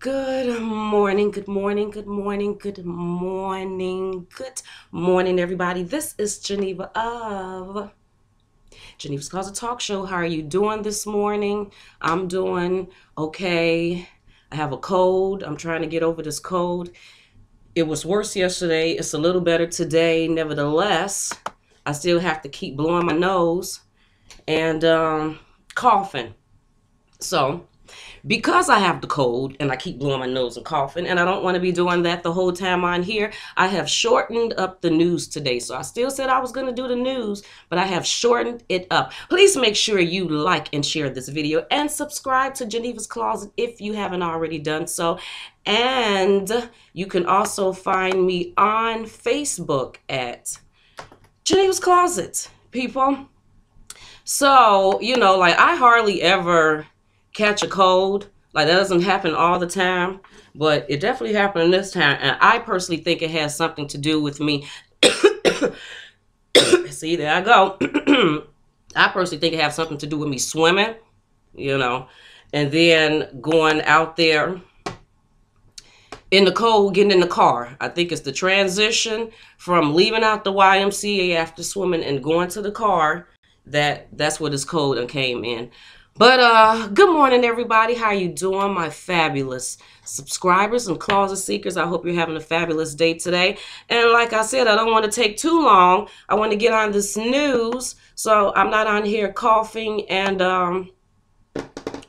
Good morning, good morning, good morning, good morning, good morning, everybody. This is Geneva of Geneva's Closett Talk Show. How are you doing this morning? I'm doing okay. I have a cold. I'm trying to get over this cold. It was worse yesterday. It's a little better today. Nevertheless, I still have to keep blowing my nose and coughing. So, because I have the cold and I keep blowing my nose and coughing, and I don't want to be doing that the whole time on here, I have shortened up the news today. So I still said I was going to do the news, but I have shortened it up. Please make sure you like and share this video and subscribe to Geneva's Closet if you haven't already done so. And you can also find me on Facebook at Geneva's Closet, people. So, you know, like I hardly ever catch a cold. Like that doesn't happen all the time, but it definitely happened this time. And I personally think it has something to do with me. See, there I go. I personally think it has something to do with me swimming, you know, and then going out there in the cold, getting in the car. I think it's the transition from leaving out the YMCA after swimming and going to the car. That's where this cold came in. But good morning, everybody. How you doing, my fabulous subscribers and closet seekers? I hope you're having a fabulous day today. And like I said, I don't want to take too long. I want to get on this news, so I'm not on here coughing and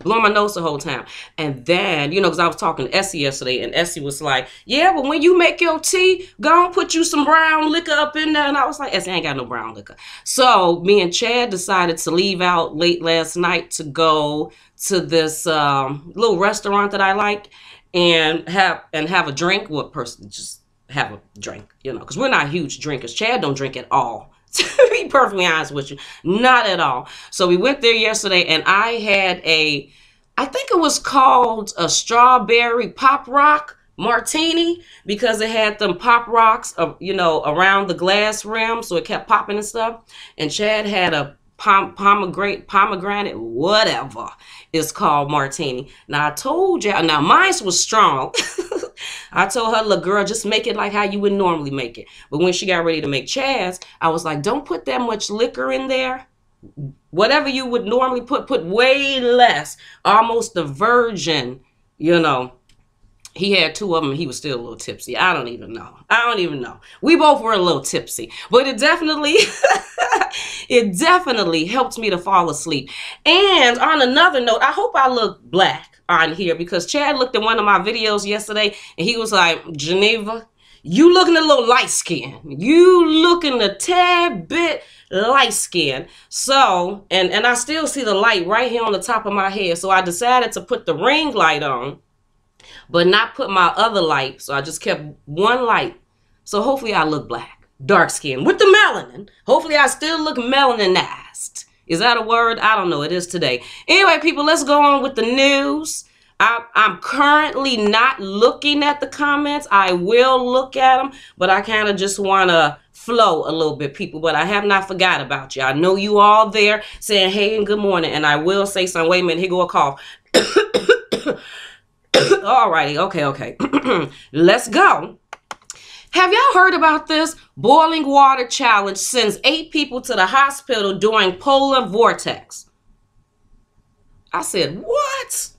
blowing my nose the whole time. And then, you know, because I was talking to Essie yesterday, and Essie was like, yeah, but when you make your tea, go and put you some brown liquor up in there. And I was like, Essie, I ain't got no brown liquor. So me and Chad decided to leave out late last night to go to this little restaurant that I like and have a drink. Well, person just have a drink, you know, because we're not huge drinkers. Chad don't drink at all. To be perfectly honest with you, not at all. So we went there yesterday, and I had I think it was called a strawberry pop rock martini, because it had them pop rocks, you know, around the glass rim, so it kept popping and stuff. And Chad had a pomegranate, whatever it's called, martini. Now I told you, now mine was strong. I told her, look, girl, just make it like how you would normally make it. But when she got ready to make Chad's, I was like, don't put that much liquor in there. Whatever you would normally put way less. Almost a virgin, you know. He had two of them, and he was still a little tipsy. I don't even know. We both were a little tipsy. But it definitely, it definitely helped me to fall asleep. And on another note, I hope I look black on here, because Chad looked at one of my videos yesterday, and he was like, Geneva, you looking a little light-skinned. You looking a tad bit light-skinned. So, and I still see the light right here on the top of my head. So I decided to put the ring light on, but not put my other light. So I just kept one light. So hopefully I look black, dark skin with the melanin. Hopefully I still look melaninized. Is that a word? I don't know. It is today. Anyway, people, let's go on with the news. I'm currently not looking at the comments. I will look at them, but I kind of just want to flow a little bit, people. But I have not forgot about you. I know you all there saying hey and good morning, and I will say something. Wait a minute. Here go a cough. Alrighty, okay. Let's go. Have y'all heard about this? Boiling water challenge sends 8 people to the hospital during polar vortex. I said, what?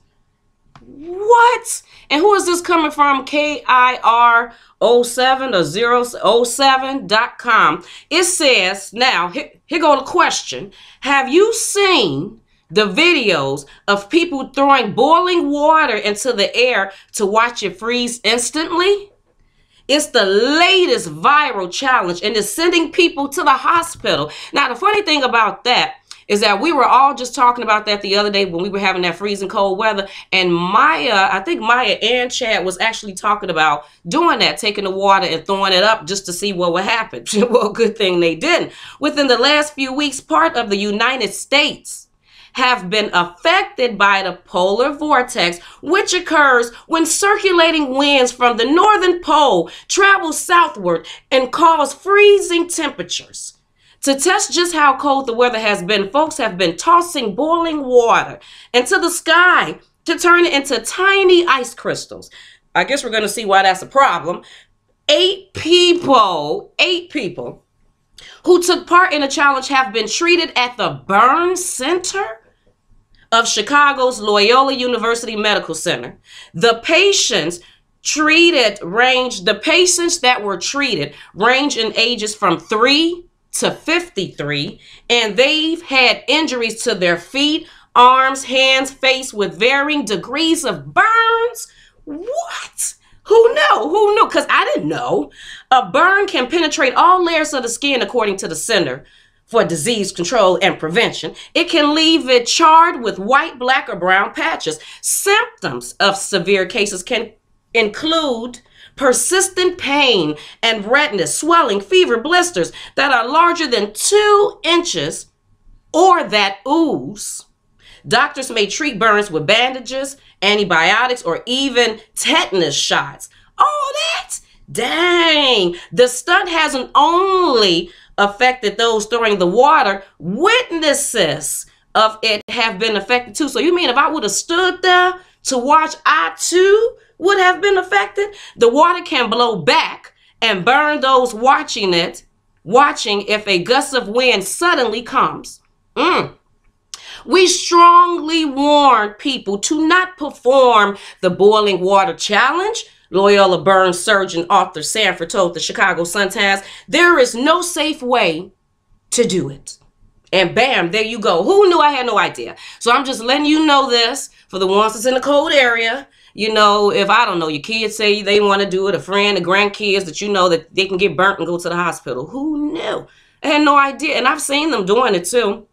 What? And who is this coming from? KIR07 or 07.com. It says, now, here go the question. Have you seen the videos of people throwing boiling water into the air to watch it freeze instantly? It's the latest viral challenge, and it's sending people to the hospital. Now, the funny thing about that is that we were all just talking about that the other day when we were having that freezing cold weather. And I think Maya and Chad was actually talking about doing that, taking the water and throwing it up just to see what would happen. Well, good thing they didn't. Within the last few weeks, part of the United States have been affected by the polar vortex, which occurs when circulating winds from the northern pole travel southward and cause freezing temperatures. To test just how cold the weather has been, folks have been tossing boiling water into the sky to turn it into tiny ice crystals. I guess we're going to see why that's a problem. 8 people who took part in the challenge have been treated at the Burn Center of Chicago's Loyola University Medical Center. The patients that were treated range in ages from 3 to 53, and they've had injuries to their feet, arms, hands, face with varying degrees of burns. What? Who knew? Who knew? Because I didn't know. A burn can penetrate all layers of the skin, according to the Center for Disease Control and Prevention. It can leave it charred with white, black, or brown patches. Symptoms of severe cases can include persistent pain and redness, swelling, fever, blisters that are larger than 2 inches or that ooze. Doctors may treat burns with bandages, antibiotics, or even tetanus shots. All that? Dang. The stunt hasn't only affected those throwing the water. Witnesses of it have been affected too. So you mean if I would have stood there to watch, I too would have been affected? The water can blow back and burn those watching if a gust of wind suddenly comes. We strongly warn people to not perform the boiling water challenge. Loyola burn surgeon Arthur Sanford told the Chicago Sun-Times, there is no safe way to do it. And bam, there you go. Who knew? I had no idea. So I'm just letting you know this for the ones that's in the cold area. You know, if I don't know, your kids say they want to do it, a friend, the grandkids that you know that they can get burnt and go to the hospital. Who knew? I had no idea. And I've seen them doing it too.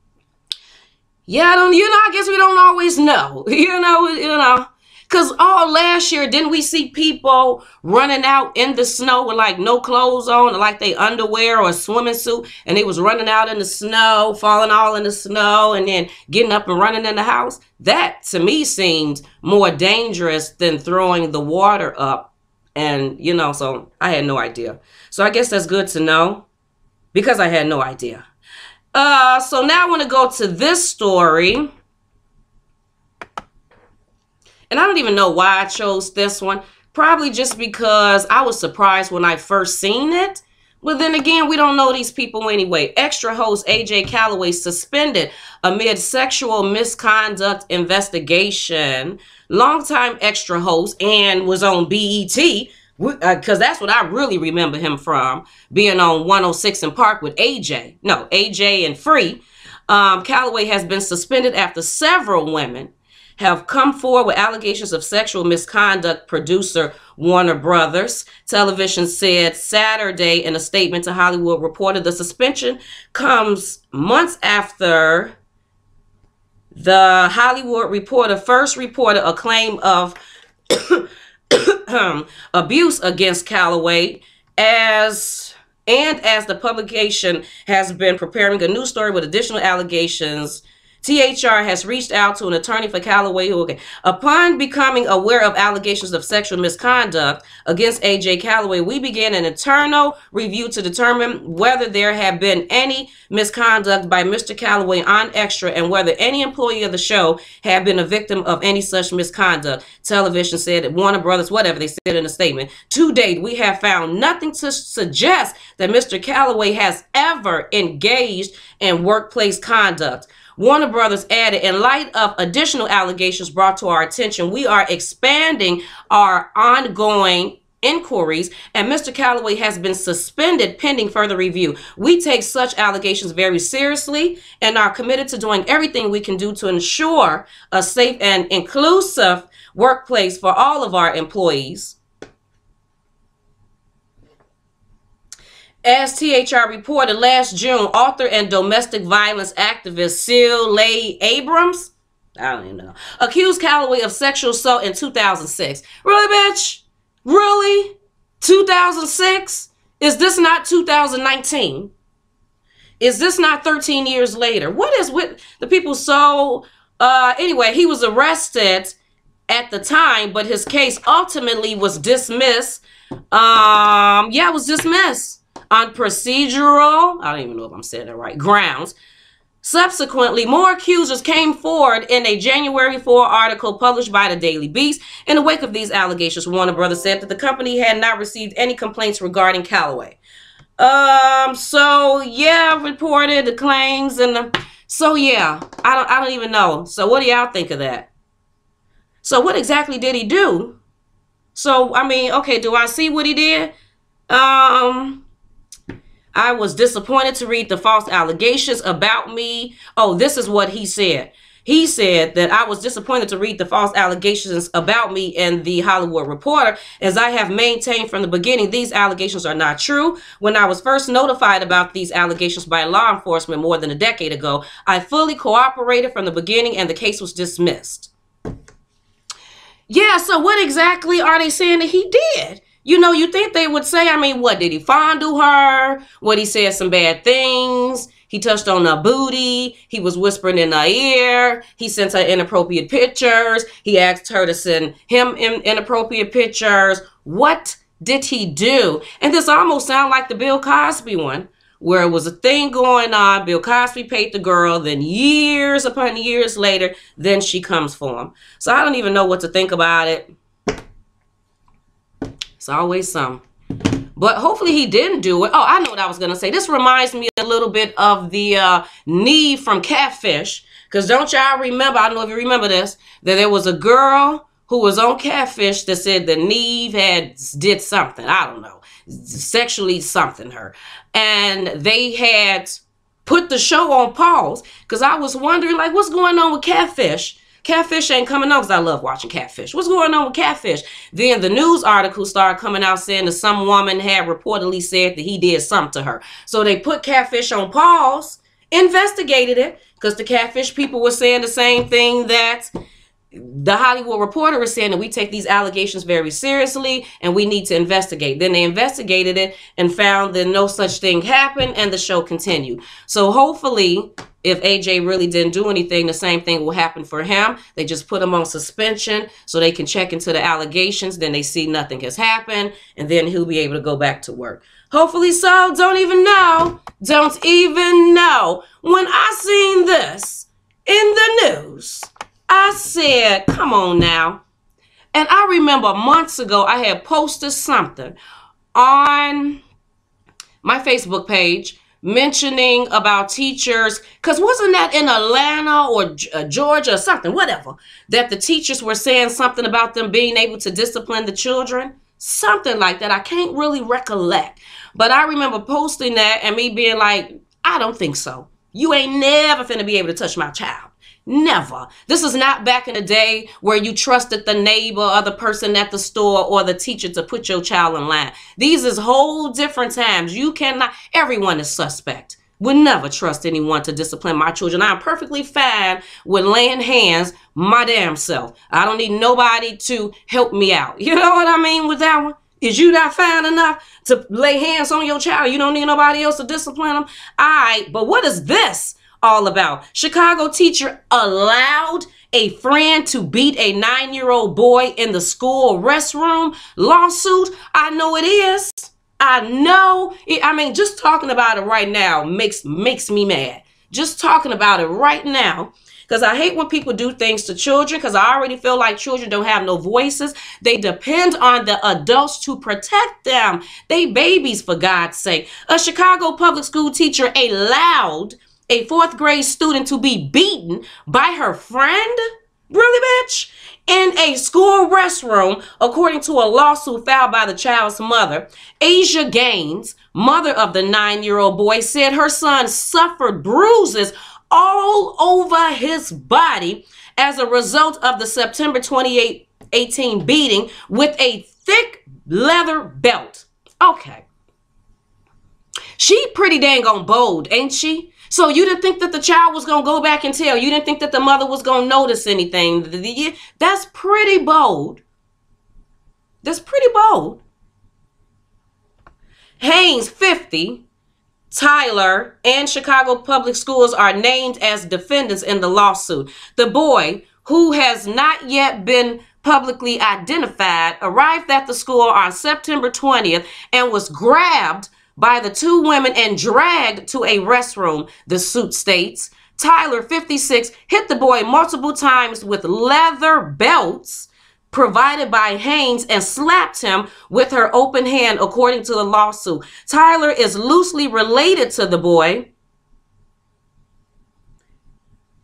Yeah, I guess we don't always know, because all last year, didn't we see people running out in the snow with like no clothes on, or like they underwear or a swimming suit, and they was running out in the snow, falling all in the snow, and then getting up and running in the house? That to me seemed more dangerous than throwing the water up. And, so I had no idea. So I guess that's good to know, because I had no idea. So now I want to go to this story. And I don't even know why I chose this one. Probably just because I was surprised when I first seen it. But then again, we don't know these people anyway. Extra host AJ Calloway suspended amid sexual misconduct investigation. Longtime extra host and was on BET. Because that's what I really remember him from, being on 106 in Park with AJ. No, AJ and Free. Calloway has been suspended after several women have come forward with allegations of sexual misconduct, producer Warner Brothers Television said Saturday in a statement to Hollywood Reporter. The suspension comes months after the Hollywood Reporter first reported a claim of abuse against Calloway as the publication has been preparing a new story with additional allegations. THR has reached out to an attorney for Calloway upon becoming aware of allegations of sexual misconduct against AJ Calloway. We began an internal review to determine whether there had been any misconduct by Mr. Calloway on Extra and whether any employee of the show had been a victim of any such misconduct. Television said at Warner Brothers, whatever they said in a statement. To date, we have found nothing to suggest that Mr. Calloway has ever engaged in workplace conduct. Warner Brothers added, in light of additional allegations brought to our attention, we are expanding our ongoing inquiries, and Mr. Calloway has been suspended pending further review. We take such allegations very seriously and are committed to doing everything we can do to ensure a safe and inclusive workplace for all of our employees. As THR reported last June, author and domestic violence activist Closett Abrams, I don't even know, accused Calloway of sexual assault in 2006. Really, bitch? Really? 2006? Is this not 2019? Is this not 13 years later? What is with the people so... Anyway, he was arrested at the time, but his case ultimately was dismissed. It was dismissed on procedural, I don't even know if I'm saying that right, grounds. Subsequently, more accusers came forward in a January 4 article published by the Daily Beast. In the wake of these allegations, Warner Brothers said that the company had not received any complaints regarding Calloway. So yeah, reported the claims so yeah, I don't even know. So what do y'all think of that? So what exactly did he do? So, I mean, okay, do I see what he did? I was disappointed to read the false allegations about me. Oh, this is what he said. He said that I was disappointed to read the false allegations about me in the Hollywood Reporter. As I have maintained from the beginning, these allegations are not true. When I was first notified about these allegations by law enforcement more than a decade ago, I fully cooperated from the beginning and the case was dismissed. Yeah, so what exactly are they saying that he did? You know, you think they would say, I mean, what, did he fondle her? What, he said some bad things? He touched on her booty. He was whispering in her ear. He sent her inappropriate pictures. He asked her to send him inappropriate pictures. What did he do? And this almost sounds like the Bill Cosby one, where it was a thing going on. Bill Cosby paid the girl, then years upon years later, then she comes for him. So I don't even know what to think about it. It's always some. But hopefully he didn't do it. Oh, I know what I was going to say. This reminds me a little bit of the Neve from Catfish. Because don't y'all remember, I don't know if you remember this, that there was a girl who was on Catfish that said that Neve did something. I don't know. Sexually something her. And they had put the show on pause. Because I was wondering, like, what's going on with Catfish? Catfish ain't coming on because I love watching Catfish. What's going on with Catfish? Then the news article started coming out saying that some woman had reportedly said that he did something to her. So they put Catfish on pause, investigated it, because the Catfish people were saying the same thing that the Hollywood Reporter is saying, that we take these allegations very seriously and we need to investigate. Then they investigated it and found that no such thing happened and the show continued. So hopefully, if AJ really didn't do anything, the same thing will happen for him. They just put him on suspension so they can check into the allegations. Then they see nothing has happened and then he'll be able to go back to work. Hopefully so. Don't even know. Don't even know. When I seen this in the news, I said, come on now. And I remember months ago, I had posted something on my Facebook page mentioning about teachers, because wasn't that in Atlanta or Georgia or something, whatever, that the teachers were saying something about them being able to discipline the children? Something like that. I can't really recollect. But I remember posting that and me being like, I don't think so. You ain't never finna be able to touch my child. Never. This is not back in the day where you trusted the neighbor or the person at the store or the teacher to put your child in line. These is whole different times. You cannot, everyone is suspect. Would never trust anyone to discipline my children. I'm perfectly fine with laying hands my damn self. I don't need nobody to help me out. You know what I mean with that one? Is you not fine enough to lay hands on your child? You don't need nobody else to discipline them? All right, but what is this all about? Chicago teacher allowed a friend to beat a 9-year-old boy in the school restroom. Lawsuit. I know it is. I know it. I mean, just talking about it right now makes me mad. Just talking about it right now. Because I hate when people do things to children, because I already feel like children don't have no voices. They depend on the adults to protect them. They babies, for God's sake. A Chicago public school teacher allowed a 4th grade student to be beaten by her friend? Really, bitch? In a school restroom, according to a lawsuit filed by the child's mother. Asia Gaines, mother of the 9-year-old boy, said her son suffered bruises all over his body as a result of the September 2018 beating with a thick leather belt. Okay. She pretty dang on bold, ain't she? So you didn't think that the child was going to go back and tell. You didn't think that the mother was going to notice anything. That's pretty bold. That's pretty bold. Haynes, 50, Tyler, and Chicago Public Schools are named as defendants in the lawsuit. The boy, who has not yet been publicly identified, arrived at the school on September 20th and was grabbed by the 2 women and dragged to a restroom, the suit states. Tyler, 56, hit the boy multiple times with leather belts provided by Haynes and slapped him with her open hand, according to the lawsuit. Tyler is loosely related to the boy.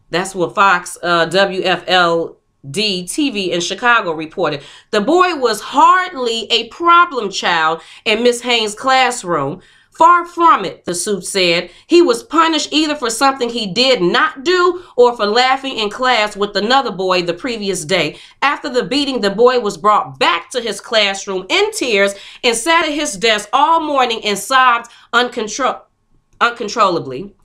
That's what Fox WFLD TV in Chicago reported. The boy was hardly a problem child in Miss Haynes' classroom. Far from it, the suit said. He was punished either for something he did not do or for laughing in class with another boy the previous day. After the beating, the boy was brought back to his classroom in tears and sat at his desk all morning and sobbed uncontrollably.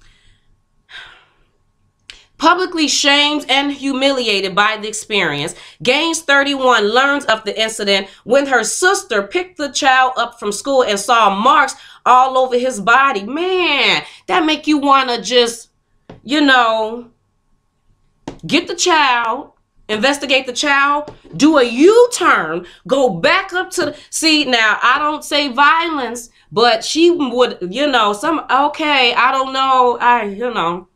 Publicly shamed and humiliated by the experience, Gaines, 31, learns of the incident when her sister picked the child up from school and saw marks all over his body. Man, that make you want to just, you know, get the child, investigate the child, do a U-turn, go back up to the... See, now, I don't say violence, but she would, you know, okay, I don't know, you know.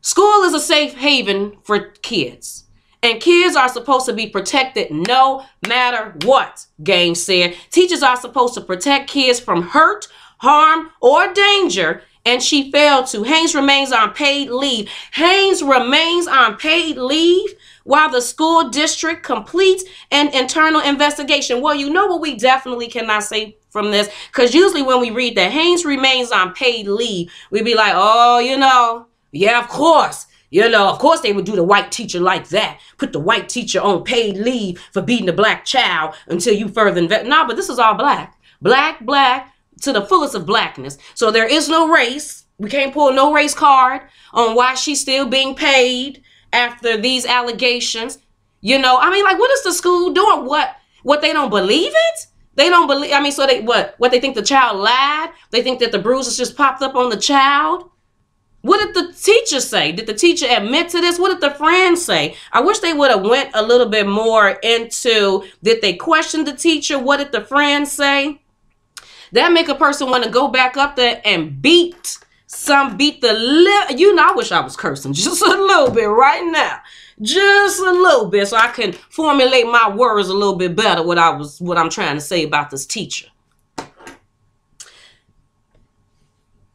School is a safe haven for kids, and kids are supposed to be protected no matter what, Gaines said. Teachers are supposed to protect kids from hurt, harm, or danger, and she failed to. Haynes remains on paid leave. Haynes remains on paid leave while the school district completes an internal investigation. Well, you know what we definitely cannot say from this, because usually when we read that Haynes remains on paid leave, we be like, oh, you know, yeah, of course. You know, of course they would do the white teacher like that. Put the white teacher on paid leave for beating a black child until you further invest. No, but this is all black. Black to the fullest of blackness. So there is no race. We can't pull no race card on why she's still being paid after these allegations. You know, I mean, like, what is the school doing? What they don't believe it? They don't believe, I mean, so they, what they think the child lied? They think that the bruises just popped up on the child? What did the teacher say? Did the teacher admit to this? What did the friends say? I wish they would have went a little bit more into, did they question the teacher? What did the friends say? That make a person want to go back up there and beat the, you know, I wish I was cursing just a little bit right now. Just a little bit so I can formulate my words a little bit better what I'm trying to say about this teacher.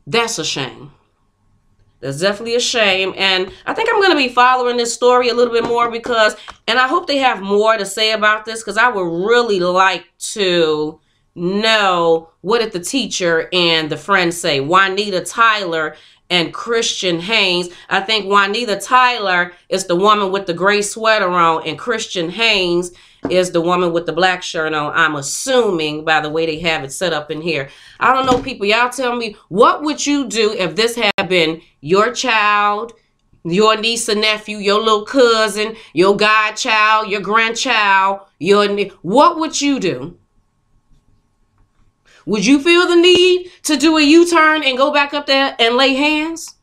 That's a shame. That's definitely a shame. And I think I'm going to be following this story a little bit more because, and I hope they have more to say about this because I would really like to know what did the teacher and the friends say. Juanita Tyler and Christian Haynes. I think Juanita Tyler is the woman with the gray sweater on and Christian Haynes is the woman with the black shirt on, I'm assuming, by the way they have it set up in here. I don't know, people. Y'all tell me, what would you do if this had been your child, your niece and nephew, your little cousin, your godchild, your grandchild, what would you do? Would you feel the need to do a U-turn and go back up there and lay hands?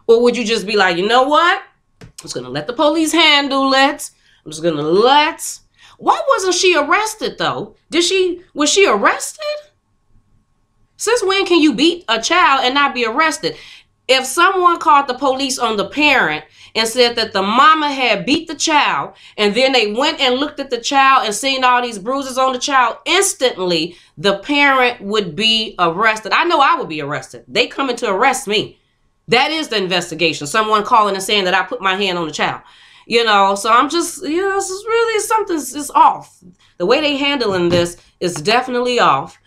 Or would you just be like, you know what? I'm just going to let the police handle it. I'm just going to let... Why wasn't she arrested, though? Was she arrested? Since when can you beat a child and not be arrested? If someone called the police on the parent and said that the mama had beat the child, and then they went and looked at the child and seen all these bruises on the child, instantly the parent would be arrested. I know I would be arrested. They coming to arrest me. That is the investigation. Someone calling and saying that I put my hand on the child. You know, so I'm just, you know, this is really, something's off. The way they handling this is definitely off.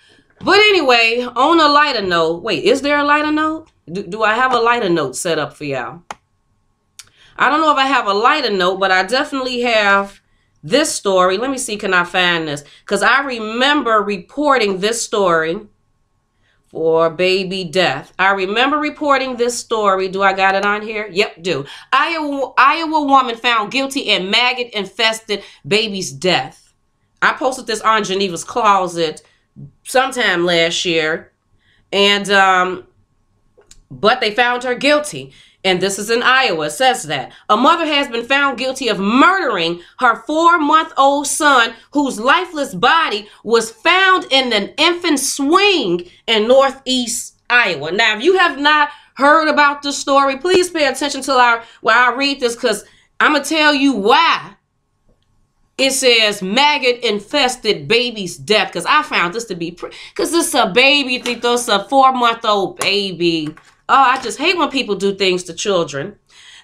But anyway, on a lighter note, wait, is there a lighter note? Do I have a lighter note set up for y'all? I don't know if I have a lighter note, but I definitely have this story. Let me see, can I find this? Because I remember reporting this story for baby death. I remember reporting this story. Do I got it on here? Yep, do. Iowa woman found guilty in maggot-infested baby's death. I posted this on Geneva's Closet sometime last year. And, but they found her guilty. And this is in Iowa. It says that a mother has been found guilty of murdering her 4-month-old son, whose lifeless body was found in an infant swing in northeast Iowa. Now, if you have not heard about this story, please pay attention to while I read this, because I'm going to tell you why it says maggot-infested baby's death, because I found this to be, because this is a baby, you think this is a 4-month-old baby. Oh, I just hate when people do things to children.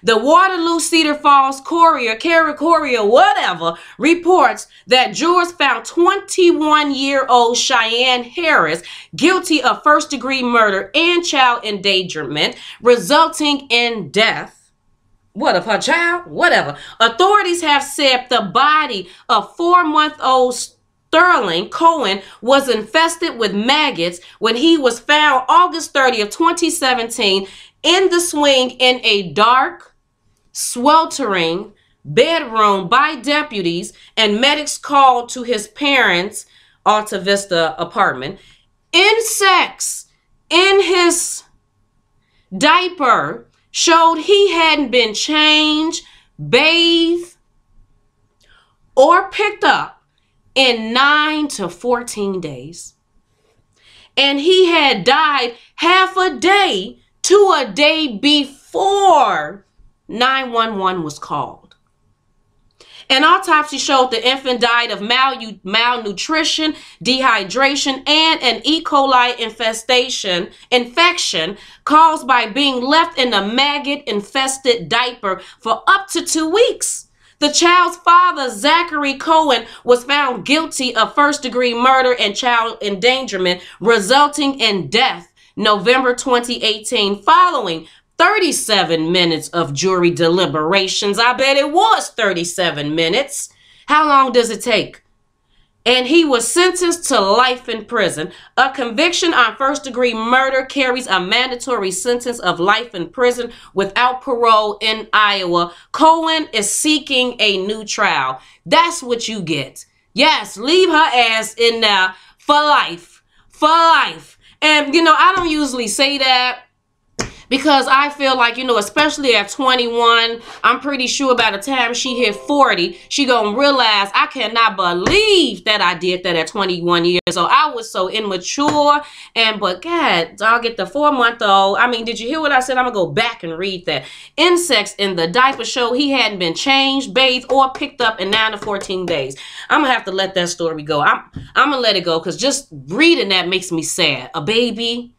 The Waterloo Cedar Falls Courier, whatever, reports that jurors found 21-year-old Cheyenne Harris guilty of first-degree murder and child endangerment, resulting in death. What of her child? Whatever. Authorities have said the body of 4-month-old Sterling Cohen was infested with maggots when he was found August 30th, 2017 in the swing in a dark, sweltering bedroom by deputies and medics called to his parents' Alta Vista apartment. Insects in his diaper showed he hadn't been changed, bathed, or picked up in 9 to 14 days. And he had died half a day to a day before 911 was called. An autopsy showed the infant died of malnutrition, dehydration, and an E. coli infection caused by being left in a maggot-infested diaper for up to 2 weeks. The child's father, Zachary Cohen, was found guilty of first-degree murder and child endangerment, resulting in death November 2018, following 37 minutes of jury deliberations. I bet it was 37 minutes. How long does it take? And he was sentenced to life in prison. A conviction on first-degree murder carries a mandatory sentence of life in prison without parole in Iowa. Cohen is seeking a new trial. That's what you get. Yes, leave her ass in there for life. For life. And, you know, I don't usually say that, because I feel like, you know, especially at 21, I'm pretty sure by the time she hit 40, she gonna realize I cannot believe that I did that at 21 years old. I was so immature. But God, dog, get the 4-month-old. I mean, did you hear what I said? I'm gonna go back and read that. Insects in the diaper show he hadn't been changed, bathed, or picked up in 9 to 14 days. I'm gonna have to let that story go. I'm gonna let it go, because just reading that makes me sad. A baby,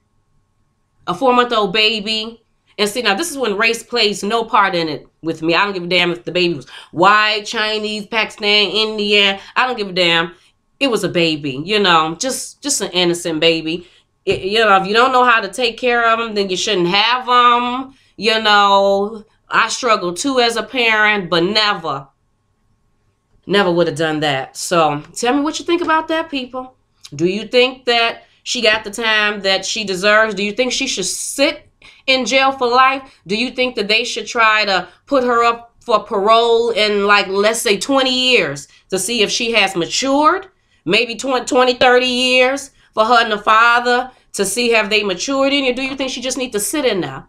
a 4-month-old baby. And see, now this is when race plays no part in it with me. I don't give a damn if the baby was white, Chinese, Pakistan, Indian. I don't give a damn. It was a baby, you know, just an innocent baby. You know, if you don't know how to take care of them, then you shouldn't have them. You know, I struggle too as a parent, but never would have done that. So tell me what you think about that, people. Do you think that she got the time that she deserves? Do you think she should sit in jail for life? Do you think that they should try to put her up for parole in, like, let's say 20 years to see if she has matured? Maybe 20, 30 years for her and the father to see have they matured in? Or do you think she just needs to sit in there?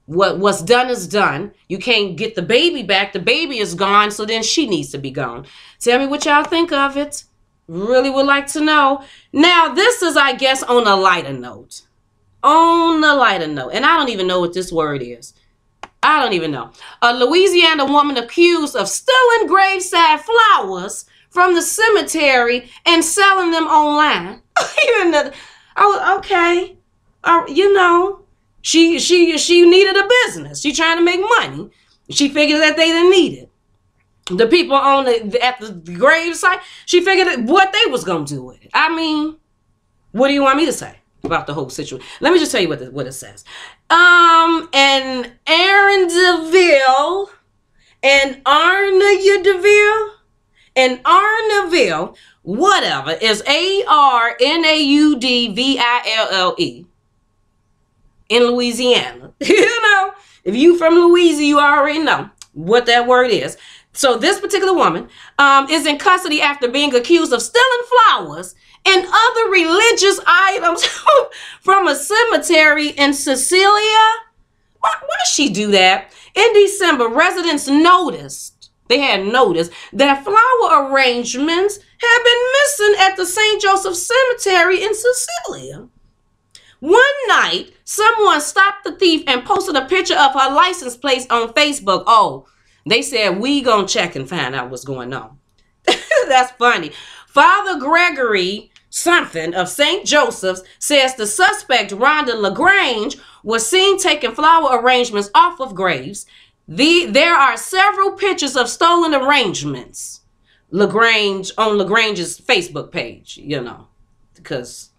What's done is done. You can't get the baby back. The baby is gone, so then she needs to be gone. Tell me what y'all think of it. Really would like to know. Now, this is, I guess, on a lighter note. On a lighter note. And I don't even know what this word is. I don't even know. A Louisiana woman accused of stealing graveside flowers from the cemetery and selling them online. Okay. You know, she needed a business. She trying to make money. She figured that they didn't need it. The people at the gravesite, she figured what they was going to do with it. I mean, what do you want me to say about the whole situation? Let me just tell you what it says. And Arnaville, whatever, is Arnaudville in Louisiana. You know, if you from Louisiana, you already know what that word is. So this particular woman is in custody after being accused of stealing flowers and other religious items from a cemetery in Cecilia. Why does she do that? In December, residents they had noticed that flower arrangements had been missing at the St. Joseph Cemetery in Cecilia. One night, someone stopped the thief and posted a picture of her license plate on Facebook. Oh, they said, we gonna check and find out what's going on. That's funny. Father Gregory something of St. Joseph's says the suspect, Rhonda LaGrange, was seen taking flower arrangements off of graves. There are several pictures of stolen arrangements. LaGrange on LaGrange's Facebook page, you know, because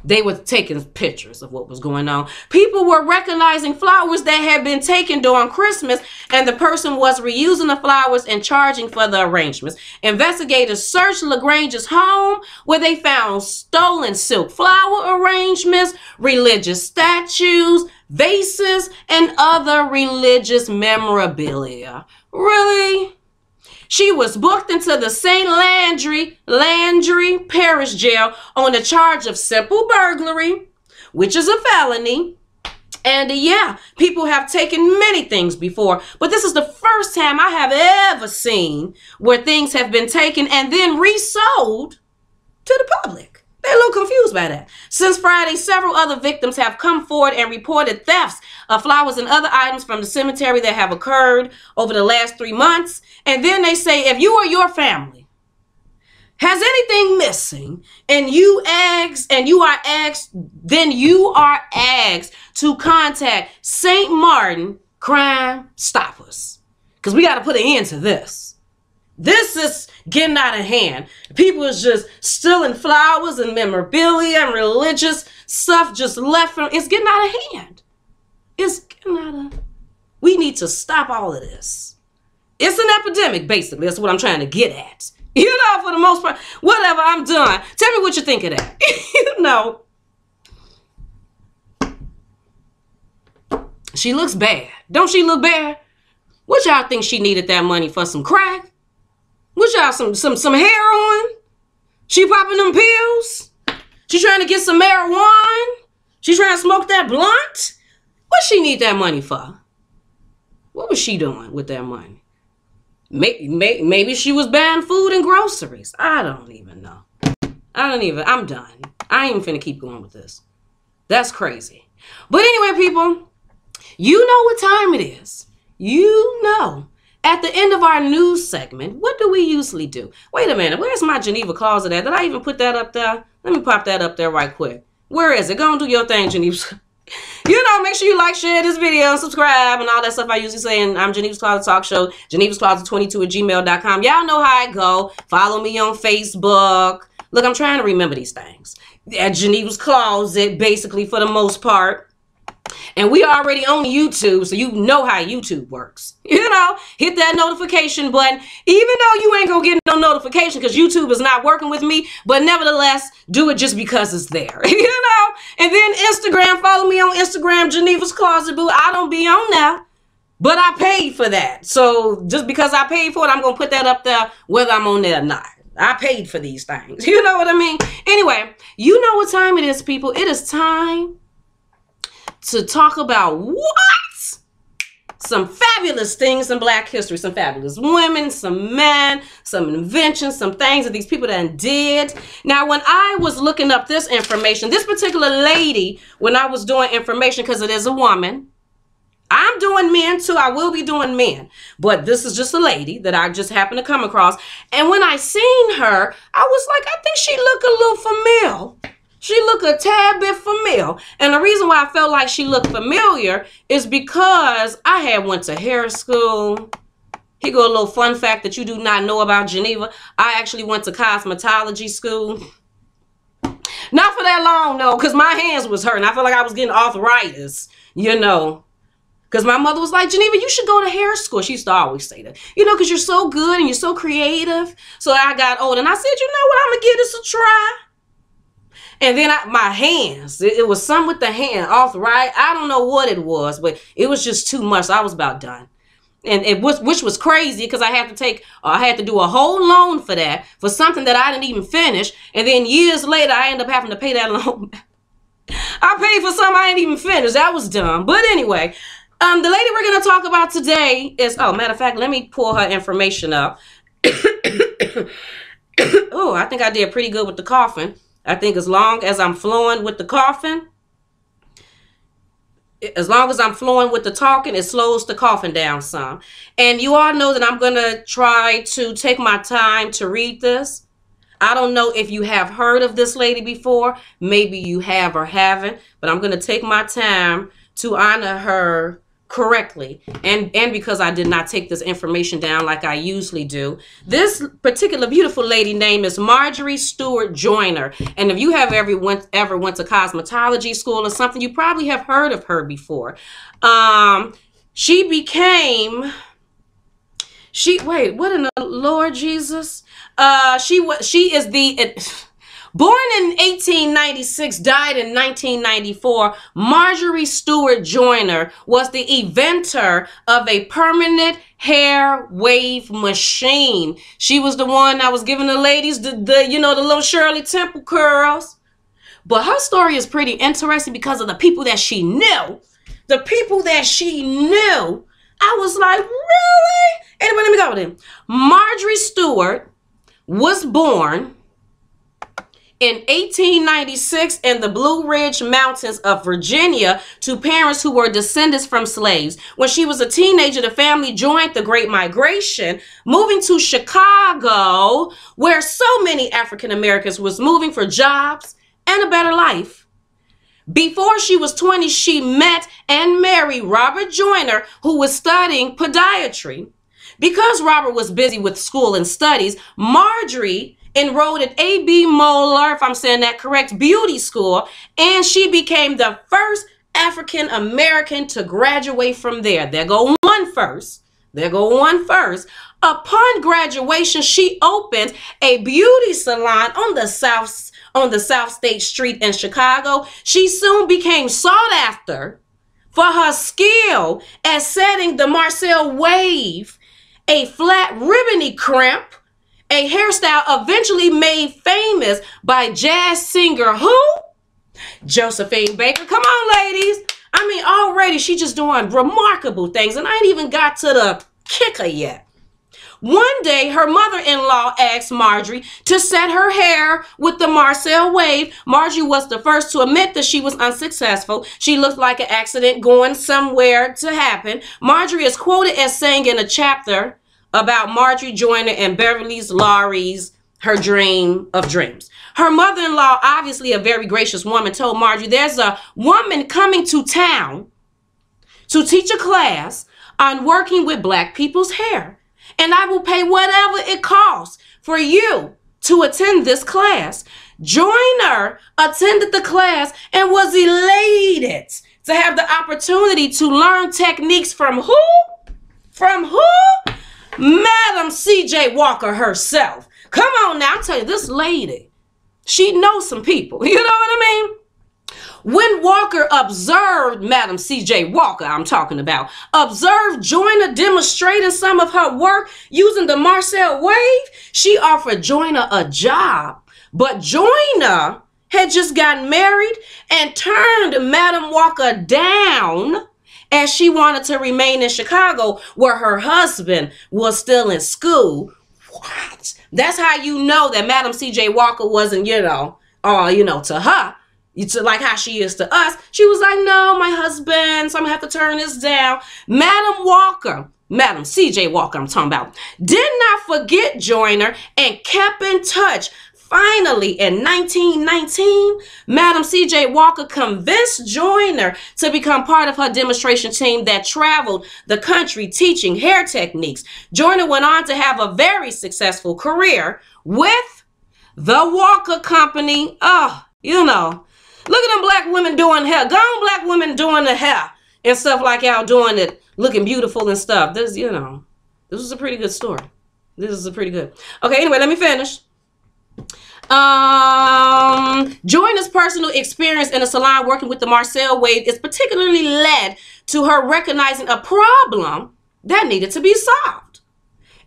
they were taking pictures of what was going on. People were recognizing flowers that had been taken during Christmas, and the person was reusing the flowers and charging for the arrangements. Investigators searched LaGrange's home, where they found stolen silk flower arrangements, religious statues, vases, and other religious memorabilia. Really? She was booked into the St. Landry Parish Jail on the charge of simple burglary, which is a felony. And yeah, people have taken many things before, but this is the first time I have ever seen where things have been taken and then resold to the public. They're a little confused by that. Since Friday, several other victims have come forward and reported thefts of flowers and other items from the cemetery that have occurred over the last 3 months. And then they say, if you or your family has anything missing and you are asked, then you are asked to contact St. Martin Crime Stoppers. Because we got to put an end to this. This is getting out of hand. People is just stealing flowers and memorabilia and religious stuff just left from. It's getting out of hand. It's getting out of. We need to stop all of this. It's an epidemic, basically. That's what I'm trying to get at. You know, for the most part. Whatever, I'm done. Tell me what you think of that. You know. She looks bad. Don't she look bad? What y'all think she needed that money for? Some crack? What y'all, some heroin? She popping them pills? She trying to get some marijuana? She trying to smoke that blunt? What she need that money for? What was she doing with that money? Maybe she was buying food and groceries. I don't even know. I'm done. I ain't even finna keep going with this. That's crazy. But anyway, people, you know what time it is. You know. At the end of our news segment, what do we usually do? Wait a minute, where's my Geneva closet at? Did I even put that up there? Let me pop that up there right quick. Where is it? Go and do your thing, Geneva. You know, make sure you like, share this video, and subscribe, and all that stuff I usually say. And I'm Geneva's Closet Talk Show, genevascloset22@gmail.com. Y'all know how I go. Follow me on Facebook. Look, I'm trying to remember these things. At Geneva's Closet, basically, for the most part. And we already on YouTube, so you know how YouTube works. You know, hit that notification button, even though you ain't gonna get no notification because YouTube is not working with me, but nevertheless, do it just because it's there. You know? And then Instagram, follow me on Instagram, Geneva's Closet Boo. I don't be on there, but I paid for that. So just because I paid for it, I'm gonna put that up there whether I'm on there or not. I paid for these things. You know what I mean? Anyway, you know what time it is, people. It is time to talk about what? Some fabulous things in Black history. Some fabulous women, some men, some inventions, some things that these people done did. Now, when I was looking up this information, this particular lady, when I was doing information, because it is a woman, I'm doing men too. I will be doing men. But this is just a lady that I just happened to come across. And when I seen her, I was like, I think she looked a little familiar. She looked a tad bit familiar. And the reason why I felt like she looked familiar is because I had went to hair school. Here go a little fun fact that you do not know about Geneva. I actually went to cosmetology school. Not for that long, though, because my hands was hurting. I felt like I was getting arthritis, you know. Because my mother was like, Geneva, you should go to hair school. She used to always say that. You know, because you're so good and you're so creative. So I got old and I said, you know what, I'm going to give this a try. And then my hands, it was some with the hand, arthritis. I don't know what it was, but it was just too much. So I was about done. And which was crazy because I had to do a whole loan for that, for something that I didn't even finish. And then years later, I ended up having to pay that loan back. I paid for something I didn't even finish. That was dumb. But anyway, the lady we're going to talk about today is, oh, matter of fact, let me pull her information up. Oh, I think I did pretty good with the coughing. I think as long as I'm flowing with the coughing, as long as I'm flowing with the talking, it slows the coughing down some. And you all know that I'm going to try to take my time to read this. I don't know if you have heard of this lady before. Maybe you have or haven't. But I'm going to take my time to honor her correctly. And because I did not take this information down like I usually do. This particular beautiful lady name is Marjorie Stewart Joyner. And if you have ever went to cosmetology school or something, you probably have heard of her before. Wait, what in the Lord Jesus? She is born in 1896, died in 1994. Marjorie Stewart Joyner was the inventor of a permanent hair wave machine. She was the one that was giving the ladies the little Shirley Temple curls. But her story is pretty interesting because of the people that she knew. The people that she knew. I was like, really? Anyway, let me go with it. Marjorie Stewart was born in 1896 in the Blue Ridge Mountains of Virginia to parents who were descendants from slaves. When she was a teenager, the family joined the Great Migration, moving to Chicago, where so many African Americans was moving for jobs and a better life. Before she was 20, she met and married Robert Joyner, who was studying podiatry. Because Robert was busy with school and studies, Marjorie enrolled at A.B. Moeller, if I'm saying that correct, beauty school, and she became the first African American to graduate from there. There go one first. There go one first. Upon graduation, she opened a beauty salon on the South State Street in Chicago. She soon became sought after for her skill at setting the Marcel wave, a flat ribbony crimp, a hairstyle eventually made famous by jazz singer who? Josephine Baker. Come on, ladies. I mean, already she just doing remarkable things, and I ain't even got to the kicker yet. One day, her mother-in-law asked Marjorie to set her hair with the Marcel wave. Marjorie was the first to admit that she was unsuccessful. She looked like an accident going somewhere to happen. Marjorie is quoted as saying in a chapter about Marjorie Joyner and Beverly Laurie's Her Dream of Dreams. Her mother-in-law, obviously a very gracious woman, told Marjorie, there's a woman coming to town to teach a class on working with black people's hair. And I will pay whatever it costs for you to attend this class. Joyner attended the class and was elated to have the opportunity to learn techniques from who? From who? Madam C.J. Walker herself. Come on now, I'll tell you, this lady, she knows some people. You know what I mean? When Walker observed Madam C.J. Walker, I'm talking about, observed Joyner demonstrating some of her work using the Marcel wave, she offered Joyner a job. But Joyner had just gotten married and turned Madam Walker down as she wanted to remain in Chicago where her husband was still in school. What? That's how you know that Madam C.J. Walker wasn't, to her. Like how she is to us. She was like, no, my husband, so I'm going to have to turn this down. Madam C.J. Walker, I'm talking about, did not forget Joyner and kept in touch. Finally, in 1919, Madam C.J. Walker convinced Joyner to become part of her demonstration team that traveled the country teaching hair techniques. Joyner went on to have a very successful career with the Walker Company. Look at them black women doing hair. Go on, black women doing the hair and stuff like y'all doing it, looking beautiful and stuff. This is a pretty good story. This is a pretty good. Okay, anyway, let me finish. Joyner's personal experience in a salon working with the Marcel wave is particularly led to her recognizing a problem that needed to be solved.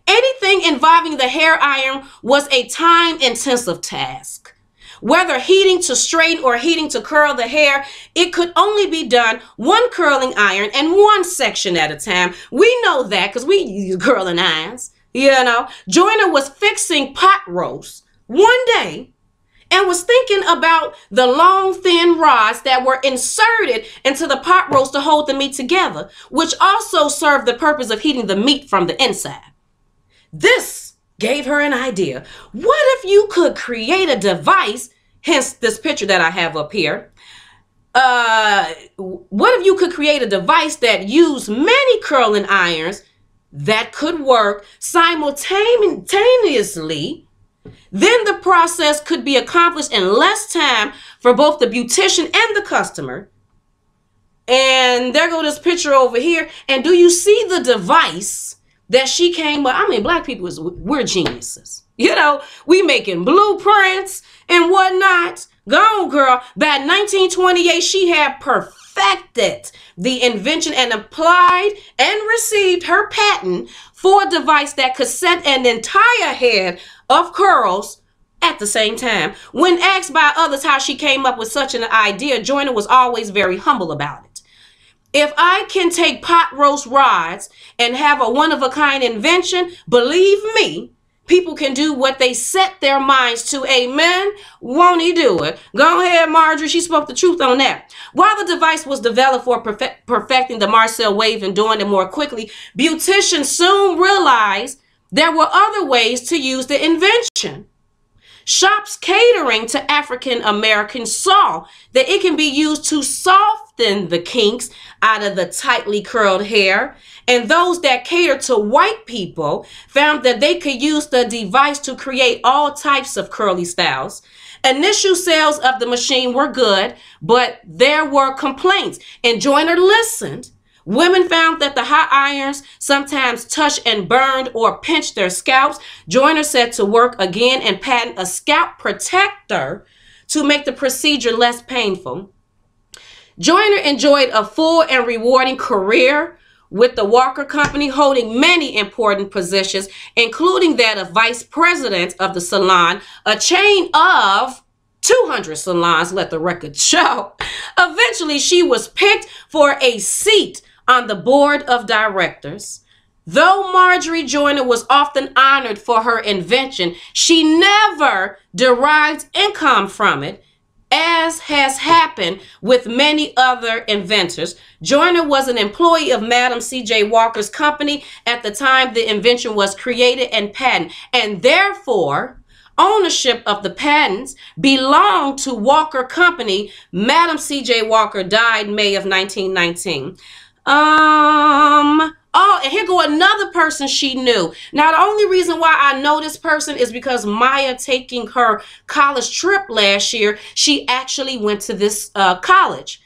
Anything involving the hair iron was a time-intensive task. Whether heating to straighten or heating to curl the hair, it could only be done one curling iron and one section at a time. We know that because we use curling irons. Joyner was fixing pot roast one day and was thinking about the long, thin rods that were inserted into the pot roast to hold the meat together, which also served the purpose of heating the meat from the inside. This gave her an idea. What if you could create a device, hence this picture that I have up here. What if you could create a device that used many curling irons that could work simultaneously? Then the process could be accomplished in less time for both the beautician and the customer. And there go this picture over here. And do you see the device that she came up? I mean, black people, we're geniuses. You know, we making blueprints and whatnot. Go on, girl. By 1928, she had perfected the invention and applied and received her patent for a device that could set an entire head of curls at the same time. When asked by others how she came up with such an idea, Joyner was always very humble about it. If I can take pot roast rods and have a one-of-a-kind invention, believe me, people can do what they set their minds to. Amen. Won't he do it? Go ahead, Marjorie. She spoke the truth on that. While the device was developed for perfecting the Marcel wave and doing it more quickly, beauticians soon realized there were other ways to use the invention. Shops catering to African Americans saw that it can be used to soften the kinks out of the tightly curled hair, and those that catered to white people found that they could use the device to create all types of curly styles. Initial sales of the machine were good, but there were complaints, and Joyner listened. Women found that the hot irons sometimes touched and burned or pinched their scalps. Joyner set to work again and patented a scalp protector to make the procedure less painful. Joyner enjoyed a full and rewarding career with the Walker Company, holding many important positions, including that of vice president of the salon, a chain of 200 salons, let the record show. Eventually, she was picked for a seat on the board of directors. Though Marjorie Joyner was often honored for her invention, she never derived income from it, as has happened with many other inventors. Joyner was an employee of Madam C.J. Walker's company at the time the invention was created and patented, and therefore ownership of the patents belonged to Walker Company. Madam C.J. Walker died May of 1919. Oh, and here go another person she knew. Now, the only reason why I know this person is because Maya taking her college trip last year, she actually went to this college.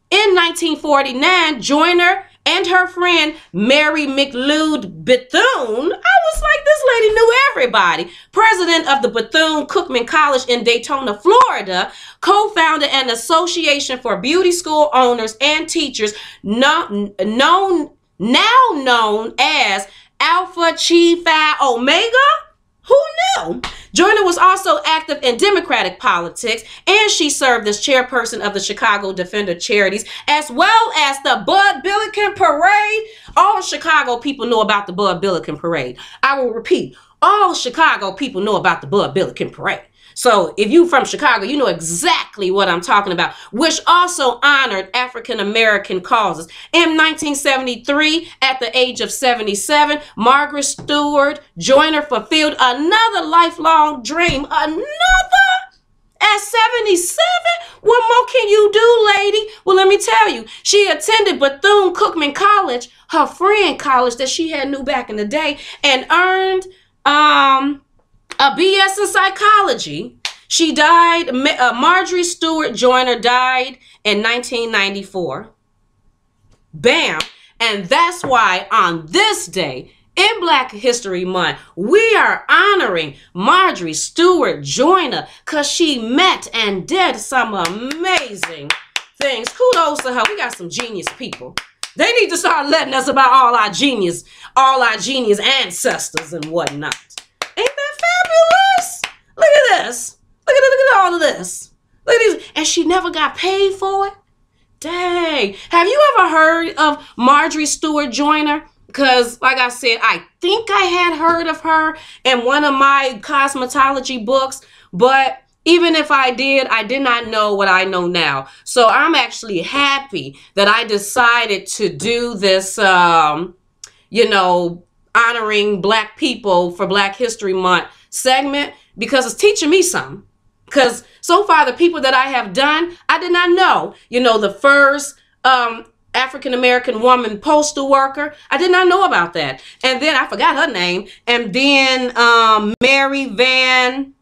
In 1949, Joyner and her friend Mary McLeod Bethune, I was like, this lady knew everybody, president of the Bethune-Cookman College in Daytona, Florida, co-founded an association for beauty school owners and teachers now known as Alpha Chi Phi Omega. Who knew? Joyner was also active in Democratic politics, and she served as chairperson of the Chicago Defender Charities, as well as the Bud Billiken Parade. All Chicago people know about the Bud Billiken Parade. I will repeat, all Chicago people know about the Bud Billiken Parade. So if you from Chicago, you know exactly what I'm talking about, which also honored African-American causes. In 1973, at the age of 77, Margaret Stewart Joyner fulfilled another lifelong dream. Another? At 77? What more can you do, lady? Well, let me tell you, she attended Bethune-Cookman College, her friend college that she had knew back in the day, and earned a BS in psychology. She died, Marjorie Stewart Joyner died in 1994. Bam. And that's why on this day, in Black History Month, we are honoring Marjorie Stewart Joyner because she met and did some amazing things. Kudos to her. We got some genius people. They need to start letting us about all our genius ancestors and whatnot. Ain't that fabulous? Look at this. Look at all of this. Look at these. And she never got paid for it? Dang. Have you ever heard of Marjorie Stewart Joyner? Because, like I said, I think I had heard of her in one of my cosmetology books. But Even if I did not know what I know now. So I'm actually happy that I decided to do this, you know, honoring Black people for Black History Month segment, because it's teaching me something. Because so far, the people that I have done, I did not know. You know, the first African-American woman postal worker, I did not know about that. And then I forgot her name. And then Mary Van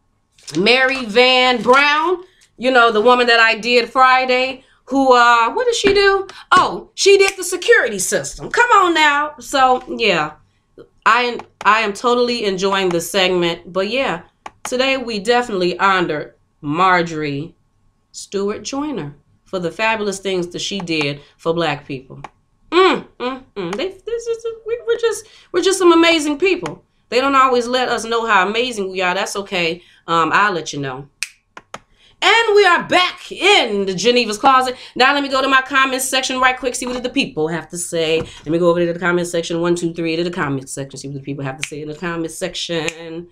Brown, you know, the woman that I did Friday, who, what did she do? Oh, she did the security system. Come on now. So, yeah, I am totally enjoying the segment. But, yeah, today we definitely honored Marjorie Stewart Joyner for the fabulous things that she did for Black people. We're just some amazing people. They don't always let us know how amazing we are. That's okay. I'll let you know. And we are back in the Geneva's Closet. Now let me go to my comments section right quick, see what the people have to say. Let me go over to the comments section, 1, 2, 3, to the comments section, see what the people have to say in the comments section.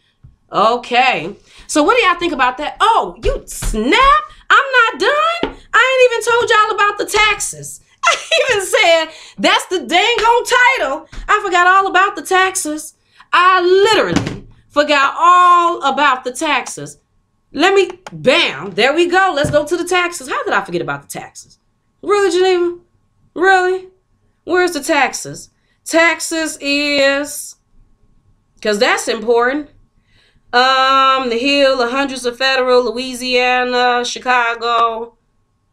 Okay. So what do y'all think about that? Oh, you snap. I'm not done. I ain't even told y'all about the taxes. I even said that's the dang on title. I forgot all about the taxes. I literally forgot all about the taxes. Bam, there we go. Let's go to the taxes. How did I forget about the taxes? Really, Geneva? Really? Where's the taxes? Taxes is, because that's important. The Hill, the hundreds of federal, Louisiana, Chicago,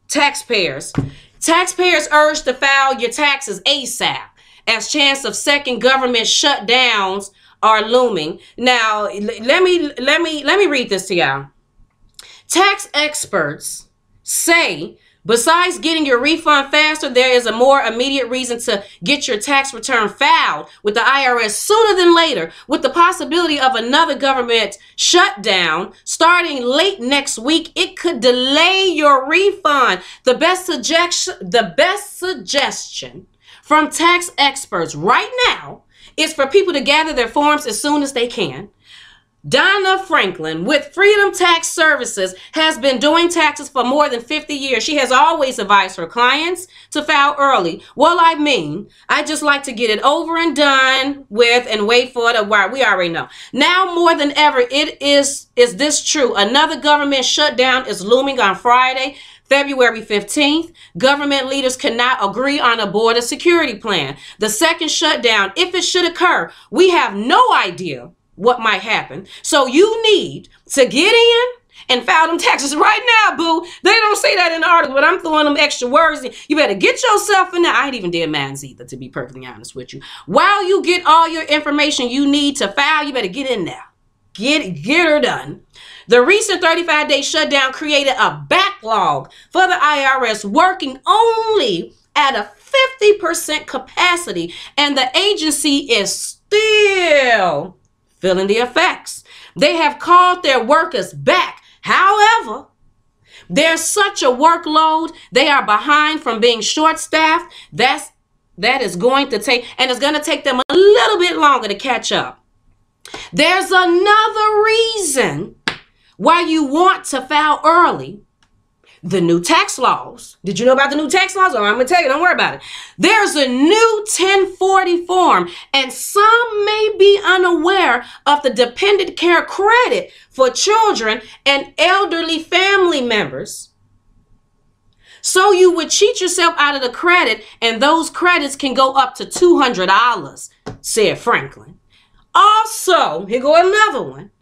taxpayers. Taxpayers urged to file your taxes ASAP as chance of second government shutdowns are looming. Now, let me read this to y'all. Tax experts say, besides getting your refund faster, there is a more immediate reason to get your tax return filed with the IRS sooner than later, with the possibility of another government shutdown starting late next week. It could delay your refund. The best suggestion from tax experts right now is for people to gather their forms as soon as they can. Donna Franklin with Freedom Tax Services has been doing taxes for more than 50 years. She has always advised her clients to file early. Well, I just like to get it over and done with and wait for it a while. We already know. Now more than ever, is this true? Another government shutdown is looming on Friday, February 15th. Government leaders cannot agree on a border security plan. The second shutdown, if it should occur, we have no idea what might happen. So you need to get in and file them taxes right now, boo. They don't say that in the article, but I'm throwing them extra words in. You better get yourself in there. I ain't even did mines either, to be perfectly honest with you. While you get all your information you need to file, you better get in there. Get her done. The recent 35-day shutdown created a backlog for the IRS, working only at a 50% capacity, and the agency is still feeling the effects. They have called their workers back. However, there's such a workload. They are behind from being short-staffed. That is going to take, and it's going to take them a little bit longer to catch up. There's another reason why you want to file early. The new tax laws. Did you know about the new tax laws? Oh, I'm going to tell you, don't worry about it. There's a new 1040 form, and some may be unaware of the dependent care credit for children and elderly family members. So you would cheat yourself out of the credit, and those credits can go up to $200, said Franklin. Also, here go another one.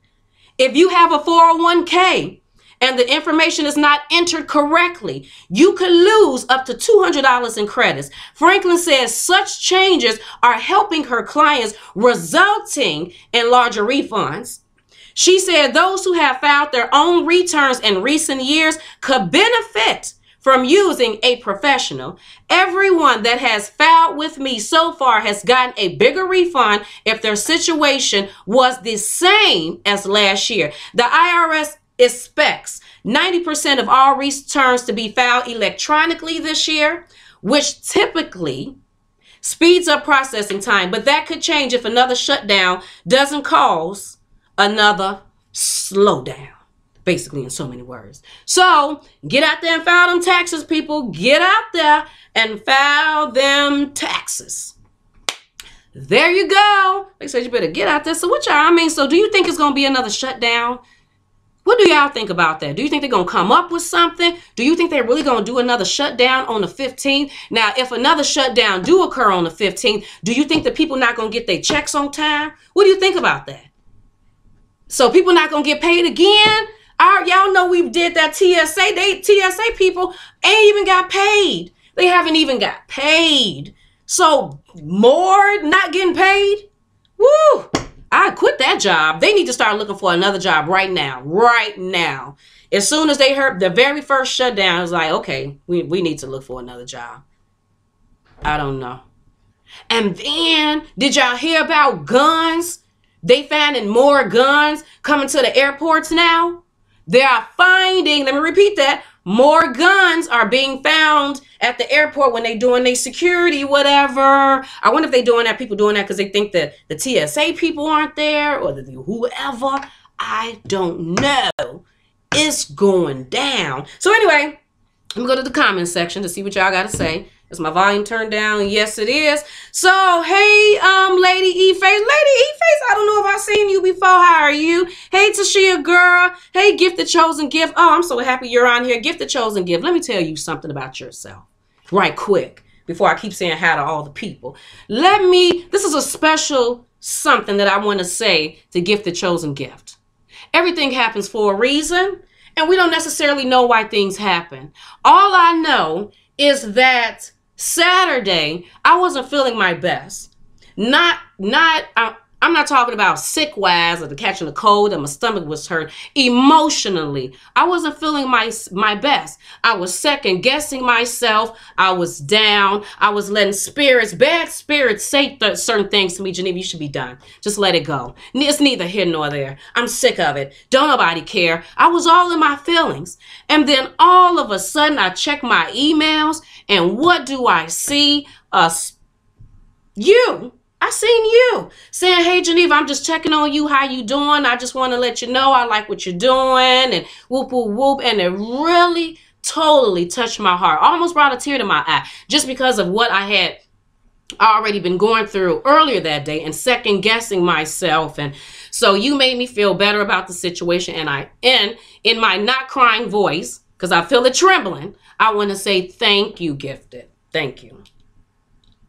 If you have a 401k, and the information is not entered correctly, you could lose up to $200 in credits. Franklin says such changes are helping her clients, resulting in larger refunds. She said those who have filed their own returns in recent years could benefit from using a professional. Everyone that has filed with me so far has gotten a bigger refund if their situation was the same as last year. The IRS expects 90% of all returns to be filed electronically this year, which typically speeds up processing time. But that could change if another shutdown doesn't cause another slowdown. basically, in so many words. So get out there and file them taxes, people. Get out there and file them taxes. There you go. They said you better get out there. So what y'all, I mean, so do you think it's going to be another shutdown? What do y'all think about that? Do you think they're going to come up with something? Do you think they're really going to do another shutdown on the 15th? Now, if another shutdown do occur on the 15th, do you think that people not going to get their checks on time? What do you think about that? So people not going to get paid again? Y'all know we did that TSA. TSA people ain't even got paid. They haven't even got paid. So more not getting paid? Woo! I quit that job. They need to start looking for another job right now. Right now. As soon as they heard the very first shutdown, it was like, okay, we need to look for another job. I don't know. And then, did y'all hear about guns? They finding more guns coming to the airports now. They are finding, let me repeat that, more guns are being found at the airport when they doing their security, whatever. I wonder if they doing that, people doing that because they think that the TSA people aren't there or whoever. I don't know. It's going down. So anyway, let me go to the comment section to see what y'all got to say. Is my volume turned down? Yes, it is. So, hey, Lady E-Face. Lady E-Face, I don't know if I've seen you before. How are you? Hey, Tashia girl. Hey, Gift the Chosen Gift. Oh, I'm so happy you're on here. Gift the Chosen Gift. Let me tell you something about yourself right quick before I keep saying hi to all the people. This is a special something that I want to say to Gift the Chosen Gift. Everything happens for a reason, and we don't necessarily know why things happen. All I know is that Saturday, I wasn't feeling my best. I'm not talking about sick-wise or catching a cold and my stomach was hurt. Emotionally, I wasn't feeling my best. I was second-guessing myself. I was down. I was letting bad spirits say certain things to me. Geneva, you should be done. Just let it go. It's neither here nor there. I'm sick of it. Don't nobody care. I was all in my feelings. And then all of a sudden, I check my emails, and what do I see? I seen you saying, hey, Geneva, I'm just checking on you. How you doing? I just want to let you know I like what you're doing and whoop, whoop, whoop. And it really totally touched my heart. Almost brought a tear to my eye just because of what I had already been going through earlier that day and second guessing myself. And so you made me feel better about the situation. And in my not crying voice, because I feel it trembling, I want to say thank you, Gifted. Thank you.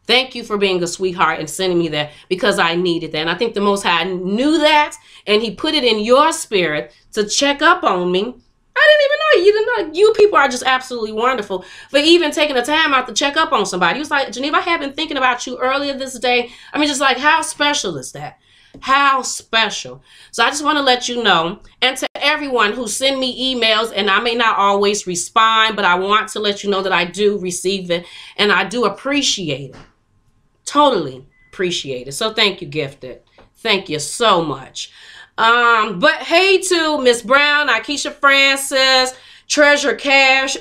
Thank you for being a sweetheart and sending me that because I needed that. And I think the Most High knew that, and he put it in your spirit to check up on me. I didn't even know. You didn't know. You people are just absolutely wonderful for even taking the time out to check up on somebody. He was like, Geneva, I have been thinking about you earlier this day. I mean, just like, how special is that? How special. So I just want to let you know, and to everyone who send me emails, and I may not always respond, but I want to let you know that I do receive it, and I do appreciate it. Totally appreciate it. So thank you, Gifted. Thank you so much. But hey to Miss Brown, Akeisha Francis, Treasure Cash,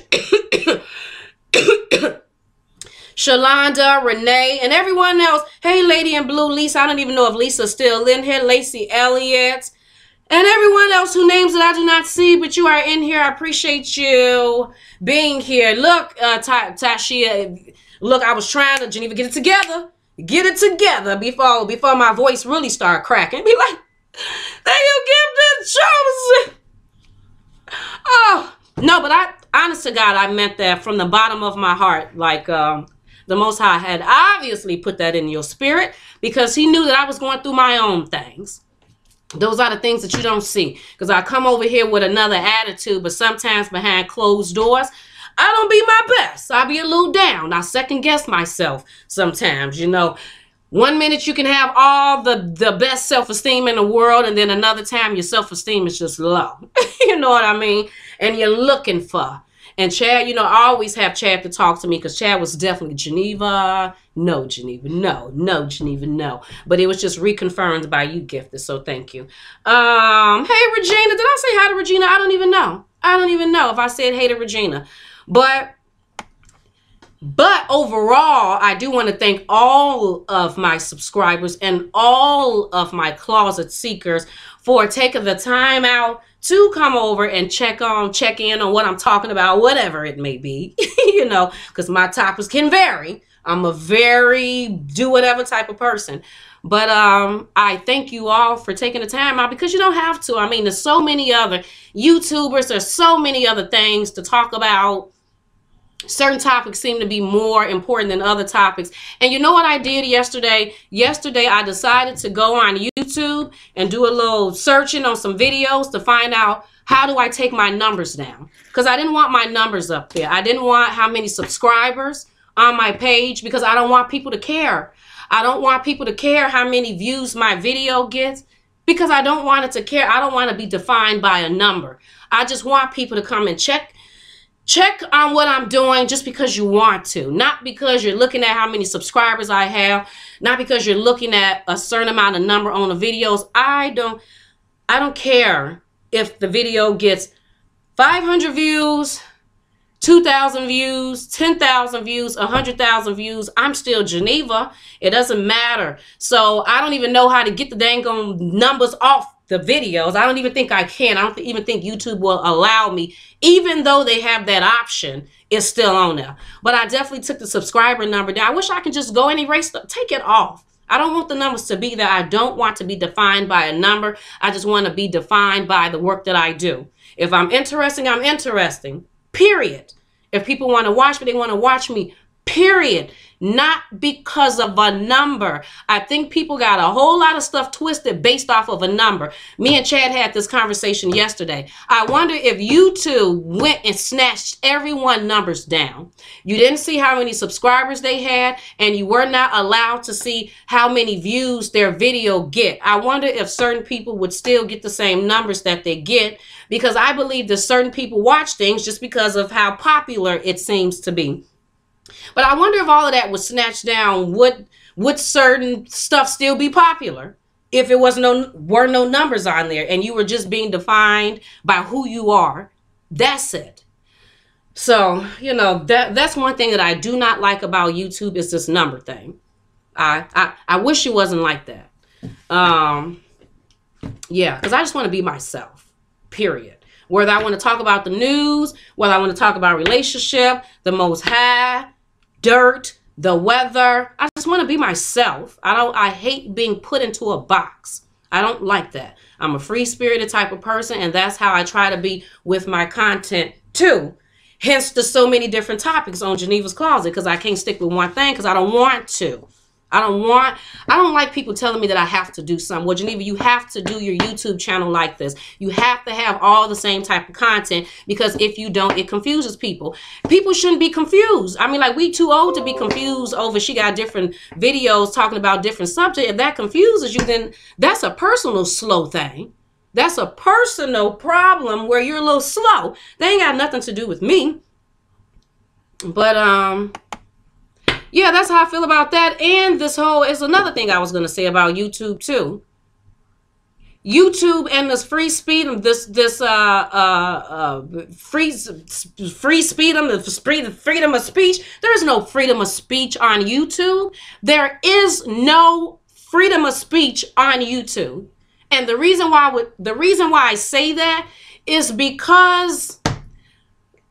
Shalonda, Renee, and everyone else. Hey, Lady in Blue, Lisa. I don't even know if Lisa's still in here. Lacey Elliott, and everyone else whose names that I do not see, but you are in here. I appreciate you being here. Look, Tashia, look, I was trying to, Geneva, get it together. Get it together before my voice really start cracking. Be like, thank you, Gifted Chosen. Oh, no, but honest to God, I meant that from the bottom of my heart. Like, the Most High had obviously put that in your spirit because he knew that I was going through my own things. Those are the things that you don't see. Because I come over here with another attitude, but sometimes behind closed doors, I don't be my best. I be a little down. I second guess myself sometimes, you know. One minute you can have all the best self-esteem in the world, and then another time your self-esteem is just low. You know what I mean? And you're looking for. And Chad, you know, I always have Chad to talk to me because Chad was definitely Geneva. No, Geneva. No, no, Geneva. No. But it was just reconfirmed by you, Gifted. So thank you. Hey, Regina. Did I say hi to Regina? I don't even know. I don't even know if I said hey to Regina. But overall, I do want to thank all of my subscribers and all of my Closet Seekers for taking the time out to come over and check in on what I'm talking about, whatever it may be, you know, because my topics can vary. I'm a very do whatever type of person. But I thank you all for taking the time out, because you don't have to. I mean, there's so many other YouTubers. There's so many other things to talk about. Certain topics seem to be more important than other topics. And you know what I did yesterday? Yesterday, I decided to go on YouTube and do a little searching on some videos to find out how do I take my numbers down. Because I didn't want my numbers up there. I didn't want how many subscribers on my page, because I don't want people to care. I don't want people to care how many views my video gets, because I don't want it to care. I don't want to be defined by a number. I just want people to come and check on what I'm doing just because you want to. Not because you're looking at how many subscribers I have. Not because you're looking at a certain amount of number on the videos. I don't care if the video gets 500 views, 2,000 views, 10,000 views, 100,000 views. I'm still Geneva. It doesn't matter. So I don't even know how to get the dang on numbers off the videos. I don't even think I can. I don't even think YouTube will allow me. Even though they have that option, it's still on there. But I definitely took the subscriber number down. I wish I could just go and erase the, take it off. I don't want the numbers to be there. I don't want to be defined by a number. I just want to be defined by the work that I do. If I'm interesting, I'm interesting. Period. If people want to watch me, they want to watch me. Period. Not because of a number. I think people got a whole lot of stuff twisted based off of a number. Me and Chad had this conversation yesterday. I wonder if YouTube went and snatched everyone's numbers down. You didn't see how many subscribers they had, and you were not allowed to see how many views their video get. I wonder if certain people would still get the same numbers that they get, because I believe that certain people watch things just because of how popular it seems to be. But I wonder if all of that was snatched down, would certain stuff still be popular if it were no numbers on there and you were just being defined by who you are? That's it. So, you know, that's one thing that I do not like about YouTube is this number thing. I wish it wasn't like that. Yeah, because I just want to be myself, period. Whether I want to talk about the news, whether I want to talk about relationship, the Most High, dirt, the weather. I just want to be myself. I hate being put into a box. I don't like that. I'm a free-spirited type of person, and that's how I try to be with my content too. Hence the so many different topics on Geneva's Closet, because I can't stick with one thing because I don't want to. I don't like people telling me that I have to do something. Well, Geneva, you have to do your YouTube channel like this. You have to have all the same type of content, because if you don't, it confuses people. People shouldn't be confused. I mean, like, we too old to be confused over she got different videos talking about different subjects. If that confuses you, then that's a personal slow thing. That's a personal problem where you're a little slow. They ain't got nothing to do with me. But, yeah, that's how I feel about that. And this whole, it's another thing I was going to say about YouTube too. YouTube and this free freedom, the freedom of speech. There is no freedom of speech on YouTube. There is no freedom of speech on YouTube. And the reason why I say that is because,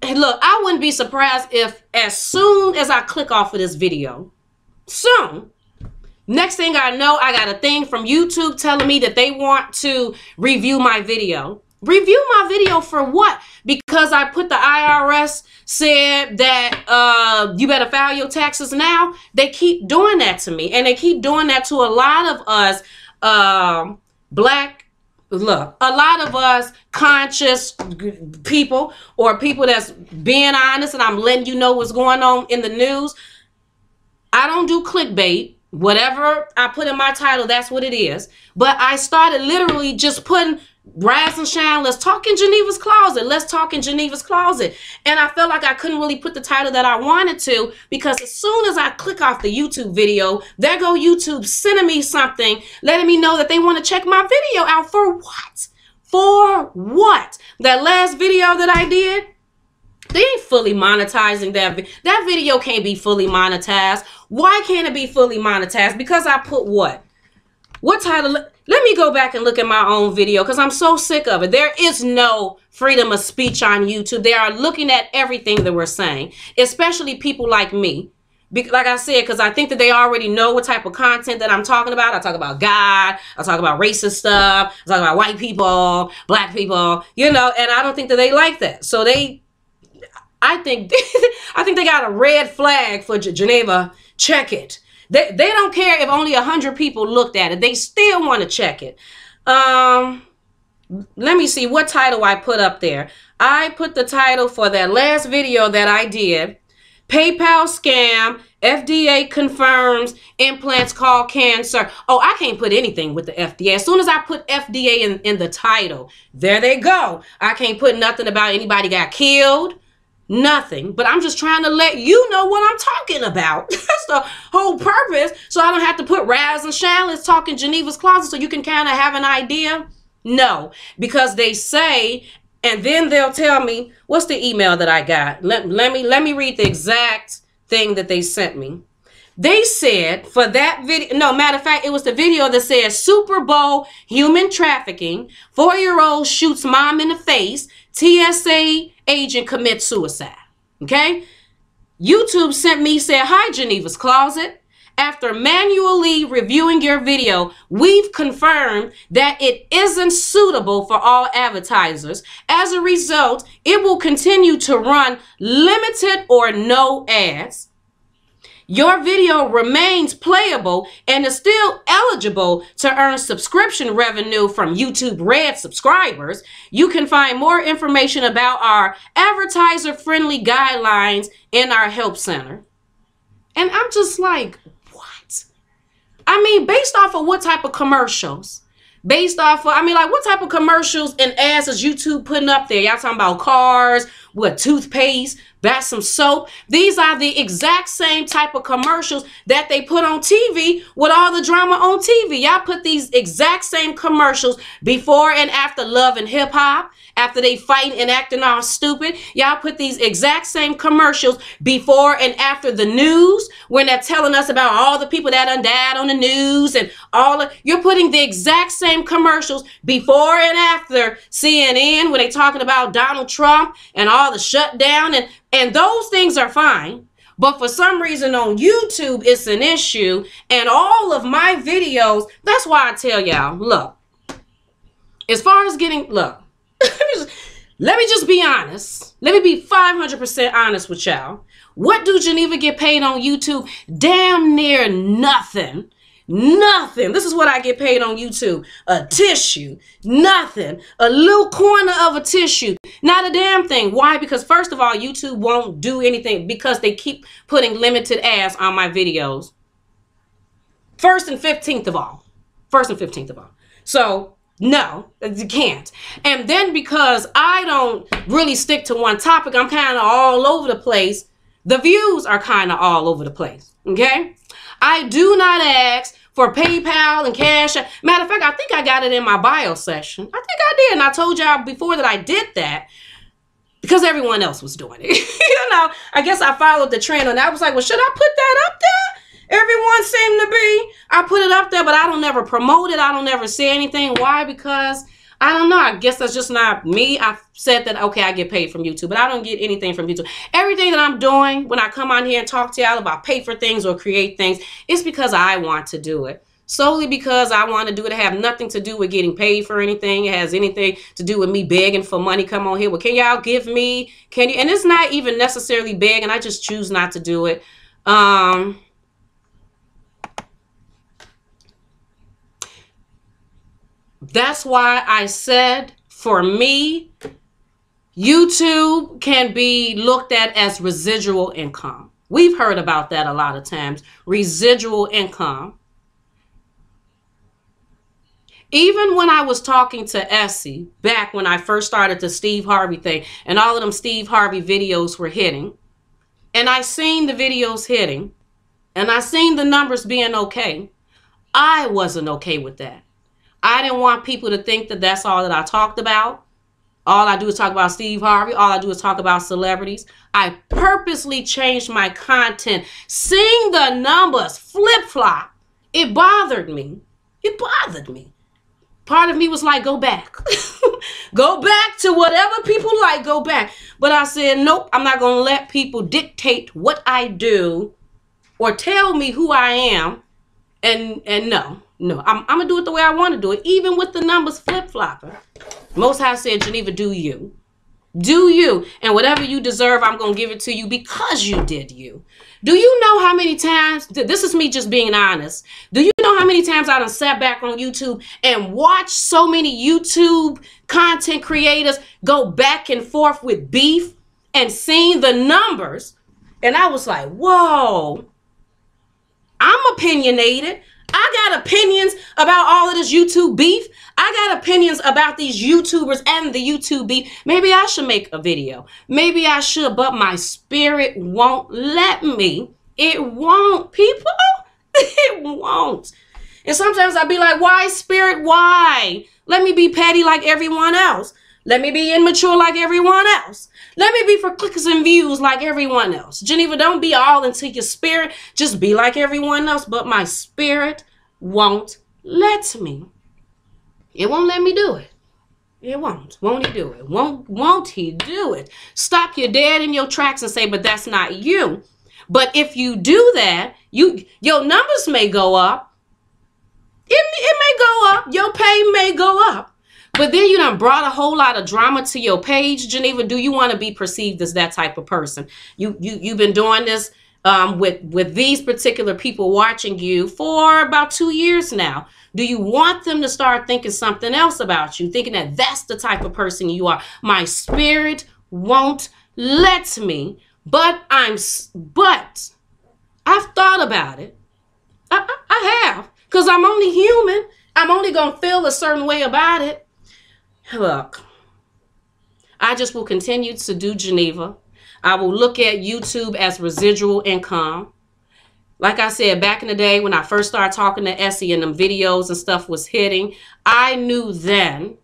look, I wouldn't be surprised if as soon as I click off of this video, next thing I know, I got a thing from YouTube telling me that they want to review my video. Review my video for what? Because I put the IRS said that you better file your taxes now. They keep doing that to me. And they keep doing that to a lot of us a lot of us conscious people, or people that's being honest, and I'm letting you know what's going on in the news. I don't do clickbait. Whatever I put in my title, that's what it is. But I started literally just putting rise and shine. Let's talk in Geneva's Closet. Let's talk in Geneva's Closet. And I felt like I couldn't really put the title that I wanted to, because as soon as I click off the YouTube video, there go YouTube sending me something, letting me know that they want to check my video out. For what? For what? That last video that I did, they ain't fully monetizing that. That video can't be fully monetized. Why can't it be fully monetized? Because I put what? What title? Let me go back and look at my own video because I'm so sick of it. There is no freedom of speech on YouTube. They are looking at everything that we're saying, especially people like me. Like I said, because I think that they already know what type of content that I'm talking about. I talk about God. I talk about racist stuff. I talk about white people, black people, you know, and I don't think that they like that. So I think they got a red flag for Geneva. Check it. They don't care if only 100 people looked at it. They still want to check it. Let me see what title I put up there. I put the title for that last video that I did. PayPal scam, FDA confirms implants cause cancer. Oh, I can't put anything with the FDA. As soon as I put FDA in the title, there they go. I can't put nothing about anybody got killed, nothing. But I'm just trying to let you know what I'm talking about. That's the whole purpose. So I don't have to put Raz and Shallon's talking Geneva's Closet so you can kind of have an idea. No, because they say, and then they'll tell me, what's the email that I got? Let me read the exact thing that they sent me. They said for that video, no, matter of fact, it was the video that said Super Bowl human trafficking, 4-year-old shoots mom in the face, TSA agent commits suicide. Okay? YouTube sent me, said, hi, Geneva's Closet. After manually reviewing your video, we've confirmed that it isn't suitable for all advertisers. As a result, it will continue to run limited or no ads. Your video remains playable and is still eligible to earn subscription revenue from YouTube Red subscribers. You can find more information about our advertiser-friendly guidelines in our help center. And I'm just like, I mean, based off of what type of commercials? Based off of, I mean, like, what type of commercials and ads is YouTube putting up there? Y'all talking about cars, what, toothpaste, bath some soap? These are the exact same type of commercials that they put on TV with all the drama on TV. Y'all put these exact same commercials before and after Love and Hip Hop, after they fighting and acting all stupid. Y'all put these exact same commercials before and after the news when they're telling us about all the people that done died on the news and all of, you're putting the exact same commercials before and after CNN when they talking about Donald Trump and all the shutdown, and those things are fine. But for some reason on YouTube, it's an issue. And all of my videos, that's why I tell y'all, look, as far as getting, look, let me just be honest. Let me be 500% honest with y'all. What do Geneva get paid on YouTube? Damn near nothing. Nothing. This is what I get paid on YouTube. A tissue. Nothing. A little corner of a tissue. Not a damn thing. Why? Because first of all, YouTube won't do anything because they keep putting limited ads on my videos. First and 15th of all. First and 15th of all. So, no, you can't. And then because I don't really stick to one topic, I'm kind of all over the place. The views are kind of all over the place. Okay? I do not ask for PayPal and Cash. Matter of fact, I think I got it in my bio session. I think I did. And I told y'all before that I did that because everyone else was doing it. You know, I guess I followed the trend and I was like, well, should I put that up there? Everyone seemed to be. I put it up there, but I don't never promote it. I don't never say anything. Why? Because I don't know. I guess that's just not me. I said that, okay, I get paid from YouTube, but I don't get anything from YouTube. Everything that I'm doing when I come on here and talk to y'all about pay for things or create things, it's because I want to do it. Solely because I want to do it. It have nothing to do with getting paid for anything. It has anything to do with me begging for money. Come on here. Well, can y'all give me? Can you? And it's not even necessarily begging. I just choose not to do it. That's why I said, for me, YouTube can be looked at as residual income. We've heard about that a lot of times. Residual income. Even when I was talking to Essie, back when I first started the Steve Harvey thing, and all of them Steve Harvey videos were hitting, and I seen the videos hitting, and I seen the numbers being okay, I wasn't okay with that. I didn't want people to think that that's all that I talked about. All I do is talk about Steve Harvey. All I do is talk about celebrities. I purposely changed my content. Seeing the numbers flip-flop, it bothered me. It bothered me. part of me was like, go back. Go back to whatever people like, go back. But I said, nope, I'm not going to let people dictate what I do or tell me who I am. And no, I'm going to do it the way I want to do it, even with the numbers flip-flopping. Most High said, Geneva, do you. Do you. And whatever you deserve, I'm going to give it to you because you did you. Do you know how many times, this is me just being honest, do you know how many times I done sat back on YouTube and watched so many YouTube content creators go back and forth with beef and seeing the numbers? And I was like, whoa, I'm opinionated. I got opinions about all of this YouTube beef. I got opinions about these YouTubers and the YouTube beef. Maybe I should make a video. Maybe I should, but my spirit won't let me. It won't, people. It won't. And sometimes I'll be like, why, spirit? Why? Let me be petty like everyone else. Let me be immature like everyone else. Let me be for clicks and views like everyone else. Geneva, don't be all into your spirit. Just be like everyone else. But my spirit won't let me. It won't let me do it. It won't. Won't he do it? Won't he do it? Stop you dead in your tracks and say, but that's not you. But if you do that, your numbers may go up. It may go up. Your pay may go up. But then you done brought a whole lot of drama to your page, Geneva. Do you want to be perceived as that type of person? You've been doing this with these particular people watching you for about 2 years now. Do you want them to start thinking something else about you, thinking that that's the type of person you are? My spirit won't let me, but I've thought about it. I have, because I'm only human. I'm only going to feel a certain way about it. Look, I just will continue to do Geneva. I will look at YouTube as residual income. Like I said, back in the day when I first started talking to Essie and them videos and stuff was hitting, I knew then,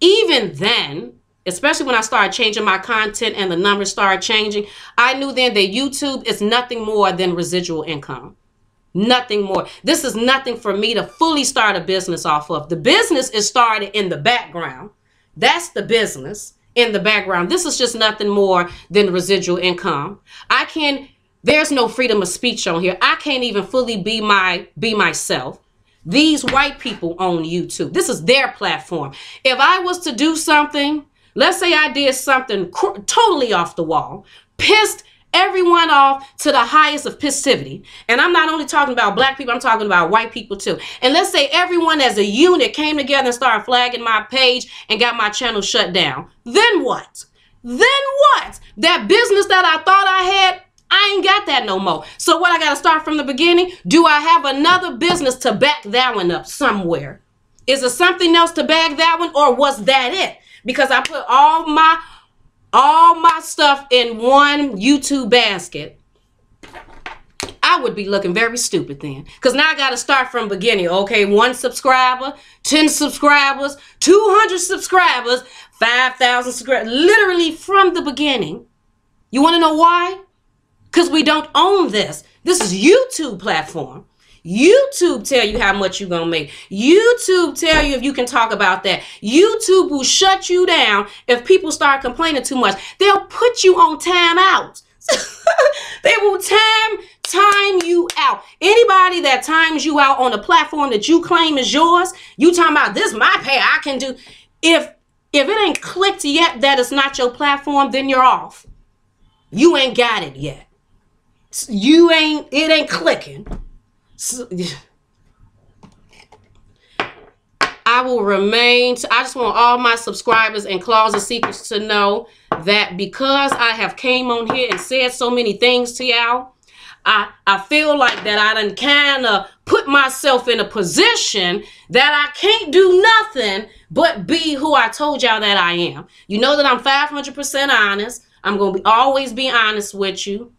even then, especially when I started changing my content and the numbers started changing, I knew then that YouTube is nothing more than residual income. Nothing more. This is nothing for me to fully start a business off of. The business is started in the background. That's the business in the background. This is just nothing more than residual income. There's no freedom of speech on here. I can't even fully be myself. These white people own YouTube. This is their platform. If I was to do something, let's say I did something totally off the wall, pissed everyone off to the highest of pissivity. And I'm not only talking about black people, I'm talking about white people too. And let's say everyone as a unit came together and started flagging my page and got my channel shut down. Then what? Then what? That business that I thought I had, I ain't got that no more. So what, I got to start from the beginning? Do I have another business to back that one up somewhere? Is there something else to back that one, or was that it? Because I put all my stuff in one YouTube basket, I would be looking very stupid then. Because now I got to start from beginning. Okay, 1 subscriber, 10 subscribers, 200 subscribers, 5,000 subscribers. Literally from the beginning. You want to know why? Because we don't own this. This is YouTube platform. YouTube tell you how much you're going to make. YouTube tell you if you can talk about that. YouTube will shut you down if people start complaining too much. They'll put you on timeout. They will time you out. Anybody that times you out on a platform that you claim is yours, you talking about this my pay, I can do. If it ain't clicked yet that it's not your platform, then you're off. You ain't got it yet. It ain't clicking. So, I will remain. I just want all my subscribers and Closett Seekers to know that because I have came on here and said so many things to y'all, I feel like that I done kind of put myself in a position that I can't do nothing but be who I told y'all that I am. You know that I'm 500% honest. I'm going to always be honest with you.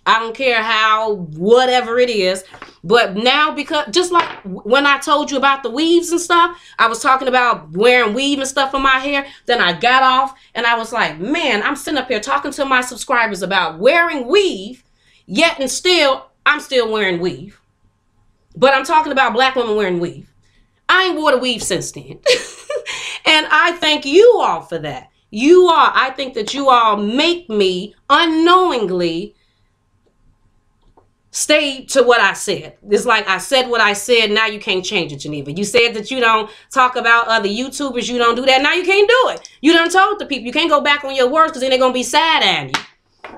I don't care how, whatever it is. But now, because just like when I told you about the weaves and stuff, I was talking about wearing weave and stuff in my hair. Then I got off and I was like, man, I'm sitting up here talking to my subscribers about wearing weave, yet and still, I'm still wearing weave. But I'm talking about black women wearing weave. I ain't wore the weave since then. And I thank you all for that. I think that you all make me unknowingly stay to what I said. It's like I said what I said. Now you can't change it, Geneva. You said that you don't talk about other YouTubers. You don't do that. Now you can't do it. You done told the people. You can't go back on your words because then they're going to be sad at you.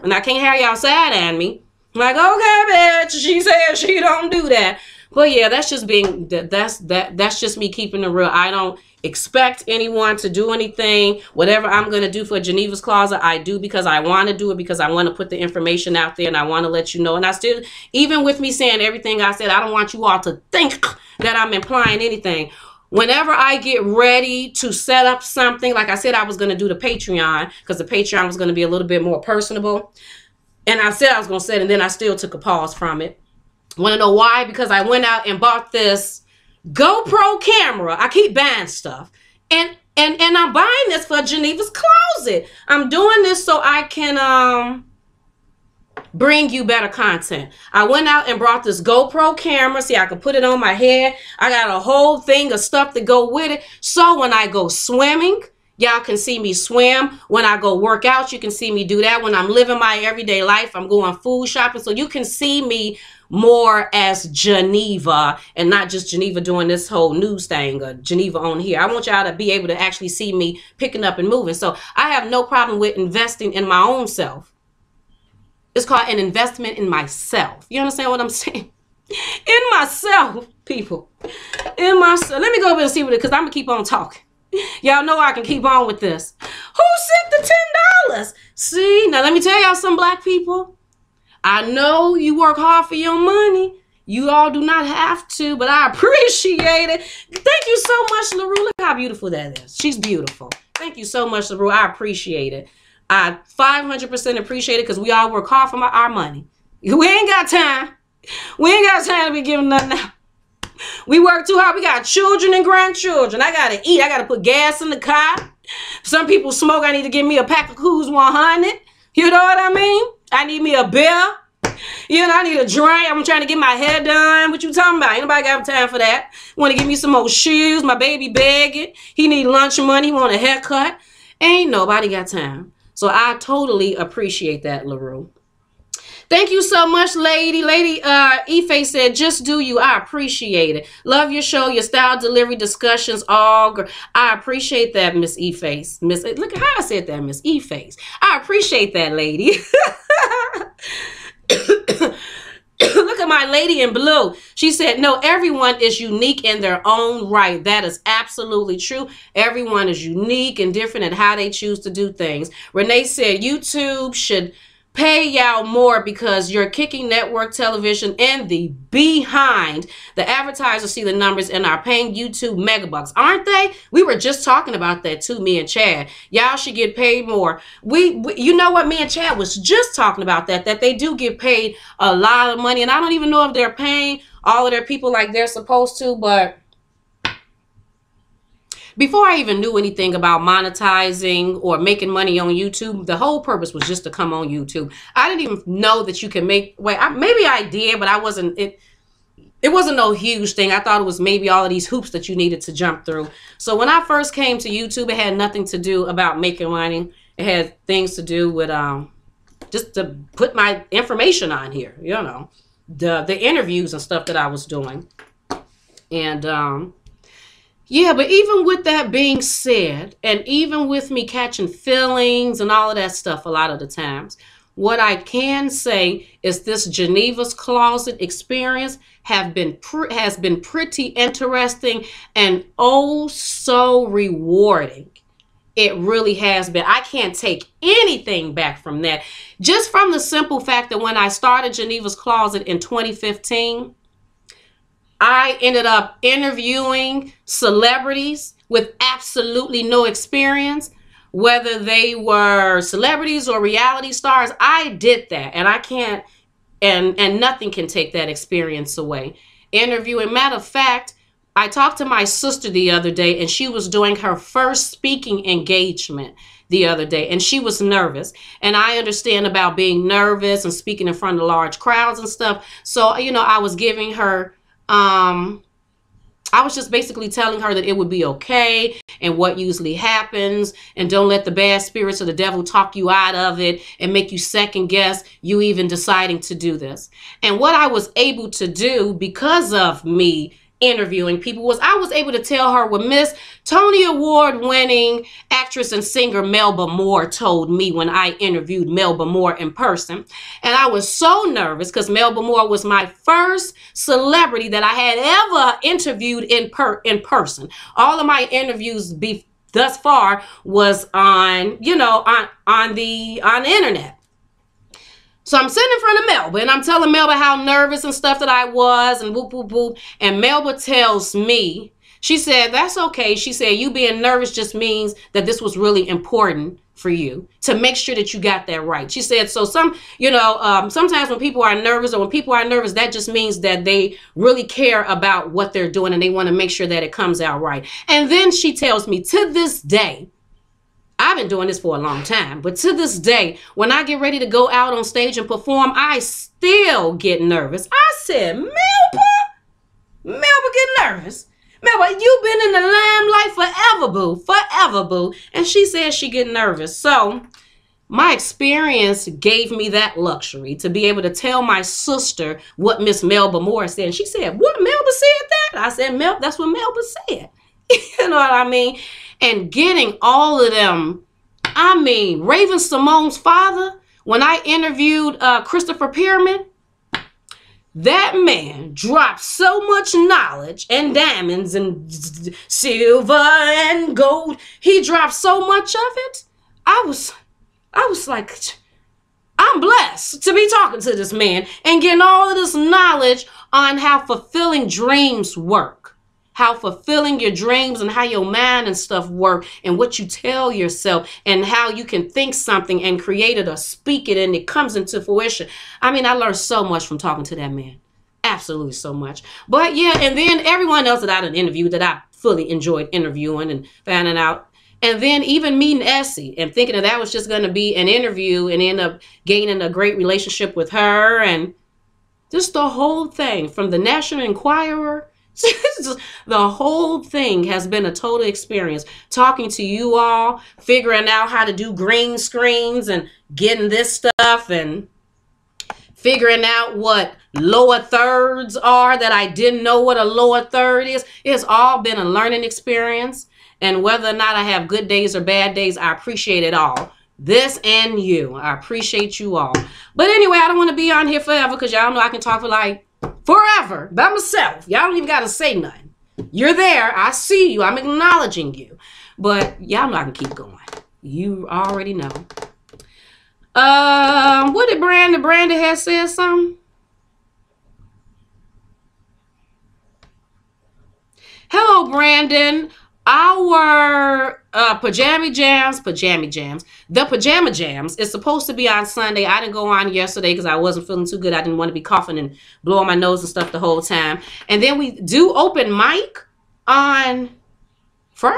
And I can't have y'all sad at me. I'm like, okay, bitch. She said she don't do that. But yeah, that's just being, that's just me keeping it real. I don't expect anyone to do anything. Whatever I'm going to do for Geneva's Closet, I do because I want to do it, because I want to put the information out there and I want to let you know. And I still, even with me saying everything I said, I don't want you all to think that I'm implying anything. Whenever I get ready to set up something, like I said, I was going to do the Patreon because the Patreon was going to be a little bit more personable. And I said I was going to set it, and then I still took a pause from it. Want to know why? Because I went out and bought this GoPro camera. I keep buying stuff. And I'm buying this for Geneva's Closet. I'm doing this so I can bring you better content. I went out and brought this GoPro camera. See, I can put it on my head. I got a whole thing of stuff to go with it. So when I go swimming, y'all can see me swim. When I go work out, you can see me do that. When I'm living my everyday life, I'm going food shopping. So you can see me more as Geneva and not just Geneva doing this whole news thing or Geneva on here. I want y'all to be able to actually see me picking up and moving. So I have no problem with investing in my own self. It's called an investment in myself. You understand what I'm saying? In myself, people. In myself. Let me go over and see what it is, because I'm going to keep on talking. Y'all know I can keep on with this. Who sent the $10? See, now let me tell y'all some black people. I know you work hard for your money. You all do not have to, but I appreciate it. Thank you so much, LaRue. Look how beautiful that is. She's beautiful. Thank you so much, LaRue. I appreciate it. I 500% appreciate it because we all work hard for our money. We ain't got time. We ain't got time to be giving nothing out. We work too hard. We got children and grandchildren. I got to eat. I got to put gas in the car. Some people smoke. I need to give me a pack of Coors 100. You know what I mean? I need me a beer. You know, I need a drink. I'm trying to get my hair done. What you talking about? Ain't nobody got time for that. Want to give me some more shoes. My baby begging. He need lunch money. He want a haircut. Ain't nobody got time. So I totally appreciate that, LaRue. Thank you so much, lady. Lady Ife said, just do you. I appreciate it. Love your show, your style, delivery, discussions, all great. I appreciate that, Miss Ife. Look at how I said that, Miss Ife. I appreciate that, lady. Look at my lady in blue. She said, no, everyone is unique in their own right. That is absolutely true. Everyone is unique and different in how they choose to do things. Renee said, YouTube should pay y'all more because you're kicking network television in the behind. The advertisers see the numbers and are paying YouTube megabucks, aren't they? We were just talking about that too, me and Chad. Y'all should get paid more. You know what? Me and Chad was just talking about that they do get paid a lot of money. And I don't even know if they're paying all of their people like they're supposed to, but before I even knew anything about monetizing or making money on YouTube, the whole purpose was just to come on YouTube. I didn't even know that you can make, maybe I did, but I wasn't, it wasn't no huge thing. I thought it was maybe all of these hoops that you needed to jump through. So when I first came to YouTube, it had nothing to do about making money. It had things to do with just to put my information on here, you know, the interviews and stuff that I was doing. And yeah, but even with that being said, and even with me catching feelings and all of that stuff a lot of the times, what I can say is this Geneva's Closet experience has been pretty interesting and oh so rewarding. It really has been. I can't take anything back from that. Just from the simple fact that when I started Geneva's Closet in 2015, I ended up interviewing celebrities with absolutely no experience, whether they were celebrities or reality stars. I did that, and I can't, and nothing can take that experience away. Interviewing, matter of fact, I talked to my sister the other day, and she was doing her first speaking engagement the other day, and she was nervous. And I understand about being nervous and speaking in front of large crowds and stuff. So, you know, I was giving her I was just basically telling her that it would be okay and what usually happens, and don't let the bad spirits or the devil talk you out of it and make you second guess you even deciding to do this. And what I was able to do because of me interviewing people was I was able to tell her what Miss Tony Award winning actress and singer Melba Moore told me when I interviewed Melba Moore in person. And I was so nervous because Melba Moore was my first celebrity that I had ever interviewed in person. All of my interviews thus far was on, you know, on the internet. So I'm sitting in front of Melba and I'm telling Melba how nervous and stuff that I was and whoop, whoop, whoop. And Melba tells me, she said, that's okay. She said, you being nervous just means that this was really important for you to make sure that you got that right. She said, so sometimes when people are nervous that just means that they really care about what they're doing and they want to make sure that it comes out right. And then she tells me, to this day, I've been doing this for a long time, but to this day, when I get ready to go out on stage and perform, I still get nervous. I said, Melba get nervous. Melba, you've been in the limelight forever, boo. And she said she get nervous. So my experience gave me that luxury to be able to tell my sister what Miss Melba Moore said. And she said, what, Melba said that? I said, that's what Melba said. You know what I mean? And getting all of them, I mean, Raven Simone's father, when I interviewed Christopher Pearman, that man dropped so much knowledge and diamonds and silver and gold. He dropped so much of it. I was like, I'm blessed to be talking to this man and getting all of this knowledge on how fulfilling dreams work. How fulfilling your dreams and how your mind and stuff work and what you tell yourself and how you can think something and create it or speak it and it comes into fruition. I mean, I learned so much from talking to that man. Absolutely so much. But yeah, and then everyone else that I done interviewed that I fully enjoyed interviewing and finding out. And then even meeting Essie and thinking that was just going to be an interview and end up gaining a great relationship with her. And just the whole thing from the National Enquirer. The whole thing has been a total experience. Talking to you all, figuring out how to do green screens and getting this stuff and figuring out what lower thirds are that I didn't know what a lower third is. It's all been a learning experience. And whether or not I have good days or bad days, I appreciate it all. This and you. I appreciate you all. But anyway, I don't want to be on here forever because y'all know I can talk for like forever by myself. Y'all don't even got to say nothing. You're there. I see you. I'm acknowledging you. But y'all know I can keep going. You already know. What did Brandon has said something? Hello, Brandon. Our pajama jams. The pajama jams is supposed to be on Sunday. I didn't go on yesterday because I wasn't feeling too good. I didn't want to be coughing and blowing my nose and stuff the whole time. And then we do open mic on Friday.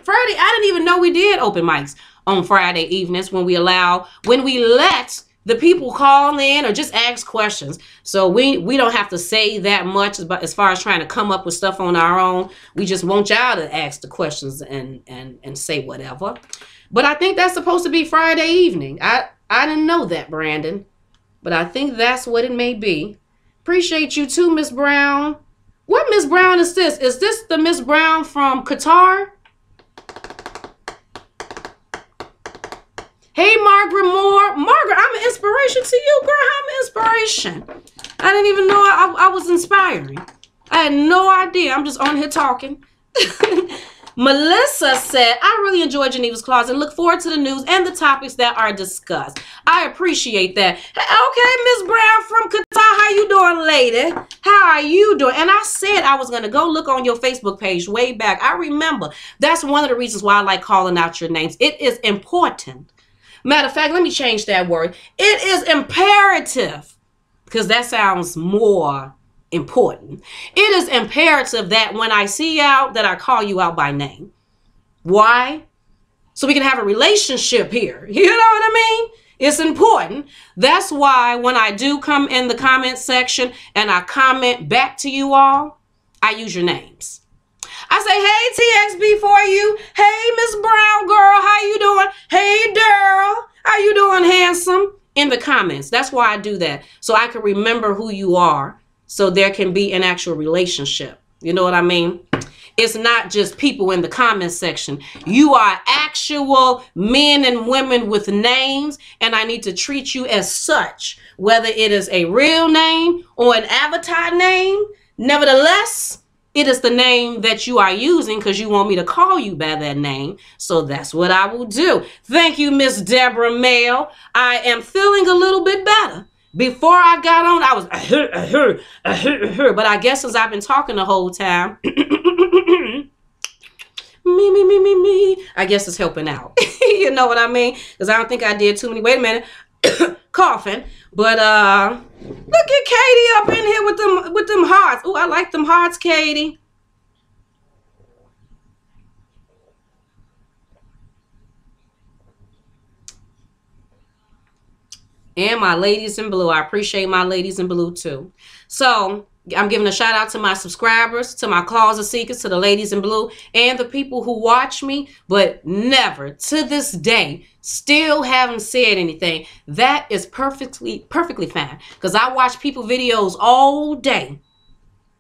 I didn't even know we did open mics on Friday evenings when we let the people call in or just ask questions. So we don't have to say that much about as far as trying to come up with stuff on our own. We just want y'all to ask the questions and say whatever. But I think that's supposed to be Friday evening. I didn't know that, Brandon. But I think that's what it may be. Appreciate you too, Miss Brown. What Miss Brown is this? Is this the Miss Brown from Qatar? Hey, Margaret Moore. Margaret, I'm an inspiration to you, girl. I'm an inspiration. I didn't even know I was inspiring. I had no idea. I'm just on here talking. Melissa said, I really enjoyed Geneva's Closet and look forward to the news and the topics that are discussed. I appreciate that. Okay, Miss Brown from Qatar, how you doing, lady? How are you doing? And I said I was going to go look on your Facebook page way back. I remember. That's one of the reasons why I like calling out your names. It is important. Matter of fact, let me change that word. It is imperative, because that sounds more important. It is imperative that when I see you out, that I call you out by name. Why? So we can have a relationship here. You know what I mean? It's important. That's why when I do come in the comment section and I comment back to you all, I use your names. I say, hey, TXB for you. Hey, Miss Brown girl, how you doing? Hey, Daryl, how you doing, handsome? In the comments. That's why I do that. So I can remember who you are. So there can be an actual relationship. You know what I mean? It's not just people in the comment section. You are actual men and women with names, and I need to treat you as such, whether it is a real name or an avatar name. Nevertheless, it is the name that you are using because you want me to call you by that name. So that's what I will do. Thank you, Miss Deborah Mail. I am feeling a little bit better. Before I got on, I was, but I guess since I've been talking the whole time, me, I guess it's helping out. You know what I mean? Because I don't think I did too many, wait a minute, coughing. But look at Katie up in here with them hearts. Oh, I like them hearts, Katie. And my ladies in blue. I appreciate my ladies in blue too. So I'm giving a shout out to my subscribers, to my Closett Seekers, to the ladies in blue, and the people who watch me, but never to this day still haven't said anything. That is perfectly fine. Because I watch people videos all day.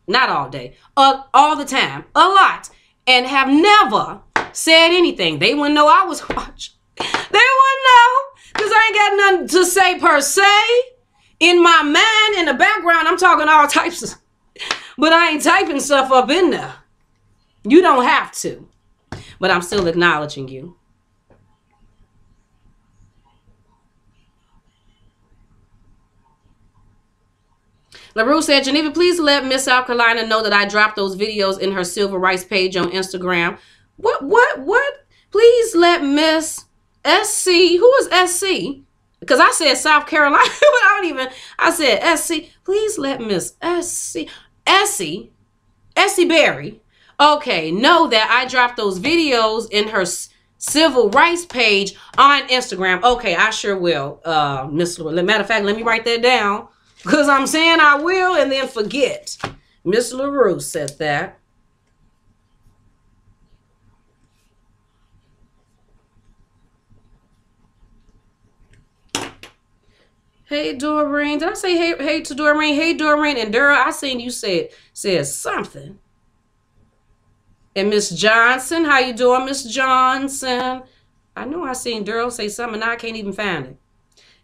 Not all day. All the time. A lot. And have never said anything. They wouldn't know I was watching. They wouldn't know. Because I ain't got nothing to say per se. In my mind, in the background, I'm talking all types of... But I ain't typing stuff up in there. You don't have to. But I'm still acknowledging you. LaRue said, Geneva, please let Miss South Carolina know that I dropped those videos in her Civil Rights page on Instagram. What? Please let Miss SC, who is SC? Because I said South Carolina, but I said SC. Please let Miss Essie Berry, okay, know that I dropped those videos in her Civil Rights page on Instagram. Okay, I sure will, Miss LaRue. Matter of fact, let me write that down. Because I'm saying I will and then forget. Miss LaRue said that. Hey, Doreen. Did I say hey to Doreen? Hey, Doreen. And Dura, I seen you said something. And Miss Johnson. How you doing, Miss Johnson? I know I seen Daryl say something and I can't even find it.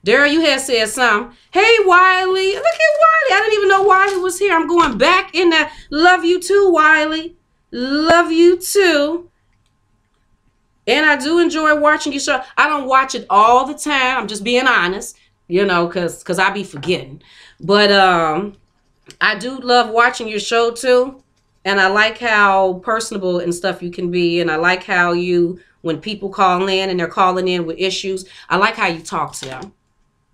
Daryl, you had said something. Hey, Wiley. Look at Wiley. I didn't even know Wiley was here. I'm going back in there. Love you too, Wiley. Love you too. And I do enjoy watching your show. I don't watch it all the time. I'm just being honest. You know, because I be forgetting. But I do love watching your show, too. And I like how personable and stuff you can be. And I like how you, when people call in and they're calling in with issues, I like how you talk to them.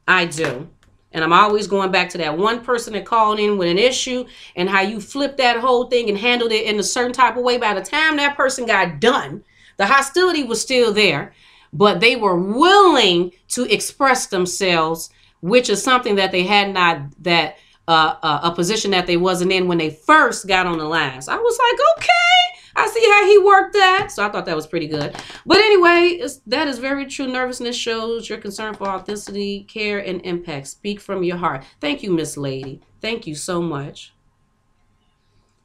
I do. And I'm always going back to that one person that called in with an issue and how you flipped that whole thing and handled it in a certain type of way. By the time that person got done, the hostility was still there. But they were willing to express themselves, which is something that they had not, a position that they wasn't in when they first got on the lines. I was like, okay, I see how he worked that. So I thought that was pretty good. But anyway, that is very true. Nervousness shows your concern for authenticity, care, and impact. Speak from your heart. Thank you, Miss Lady. Thank you so much.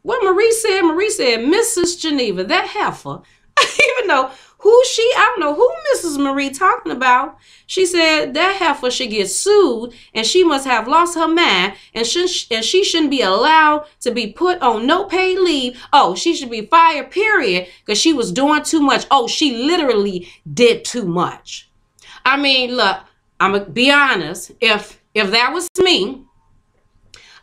What Marie said, Mrs. Geneva, that heifer, even though I don't know who Mrs. Marie talking about. She said that heifer should get sued and she must have lost her mind and she shouldn't be allowed to be put on no paid leave. Oh, she should be fired, period, because she was doing too much. Oh, she literally did too much. I mean, look, I'm going to be honest. If that was me,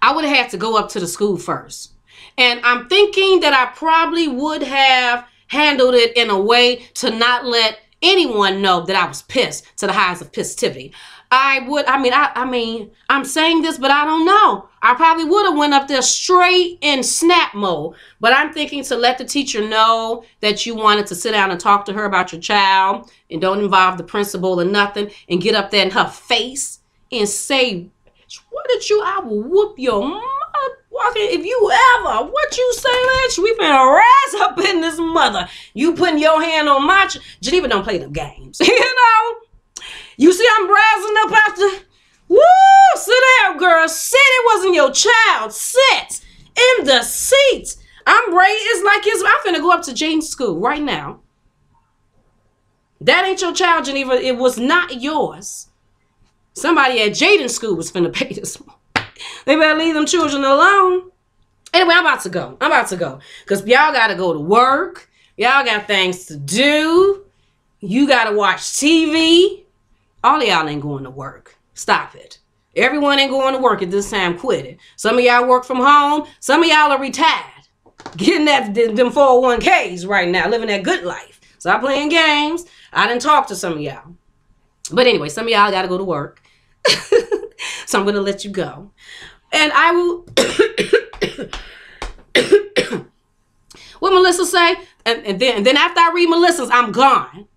I would have had to go up to the school first. And I'm thinking that I probably would have handled it in a way to not let anyone know that I was pissed to the highs of pissivity. I'm saying this, but I don't know. I probably would have went up there straight in snap mode. But I'm thinking to let the teacher know that you wanted to sit down and talk to her about your child and don't involve the principal or nothing and get up there in her face and say, what did you, I will whoop your mother. Walking, if you ever, what you say, Lynch? We finna rise up in this mother. You putting your hand on my... Geneva don't play them games. You know? You see I'm rising up after... Woo! Sit down, girl. Sit. It wasn't your child. Sit in the seat. I'm ready. It's like I'm finna go up to Jane's school right now. That ain't your child, Geneva. It was not yours. Somebody at Jaden's school was finna pay this one. They better leave them children alone. Anyway, I'm about to go. Because y'all got to go to work. Y'all got things to do. You got to watch TV. All of y'all ain't going to work. Stop it. Everyone ain't going to work at this time. Quit it. Some of y'all work from home. Some of y'all are retired. Getting them 401ks right now. Living that good life. Stop playing games. I didn't talk to some of y'all. But anyway, some of y'all got to go to work. So I'm going to let you go. And I will... What Melissa say? And then after I read Melissa's, I'm gone.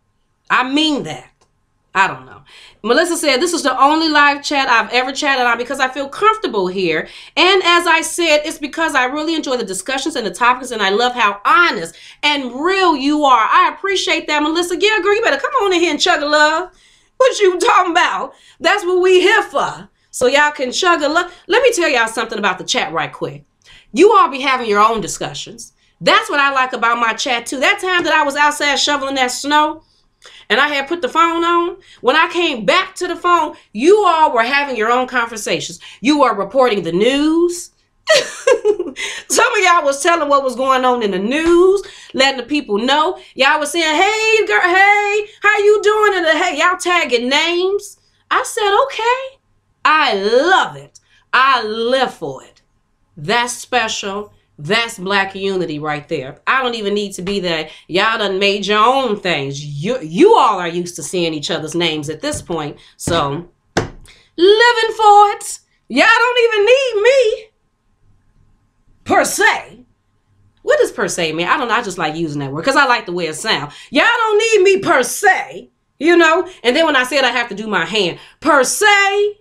I mean that. I don't know. Melissa said, this is the only live chat I've ever chatted on because I feel comfortable here. And as I said, it's because I really enjoy the discussions and the topics, and I love how honest and real you are. I appreciate that, Melissa. Yeah, girl, you better come on in here and chug a love. What you talking about? That's what we here for. So y'all can chug a love. Let me tell y'all something about the chat right quick. You all be having your own discussions. That's what I like about my chat too. That time that I was outside shoveling that snow and I had put the phone on, when I came back to the phone, you all were having your own conversations. You were reporting the news. Some of y'all was telling what was going on in the news, letting the people know. Y'all was saying, hey, girl, hey, how you doing? And hey, y'all tagging names. I said, okay. I love it. I live for it. That's special. That's Black unity right there. I don't even need to be there. Y'all done made your own things. You all are used to seeing each other's names at this point. So, living for it. Y'all don't even need me. Per se. What does per se mean? I don't know. I just like using that word because I like the way it sounds. Y'all don't need me per se. You know? And then when I said I have to do my hand. Per se.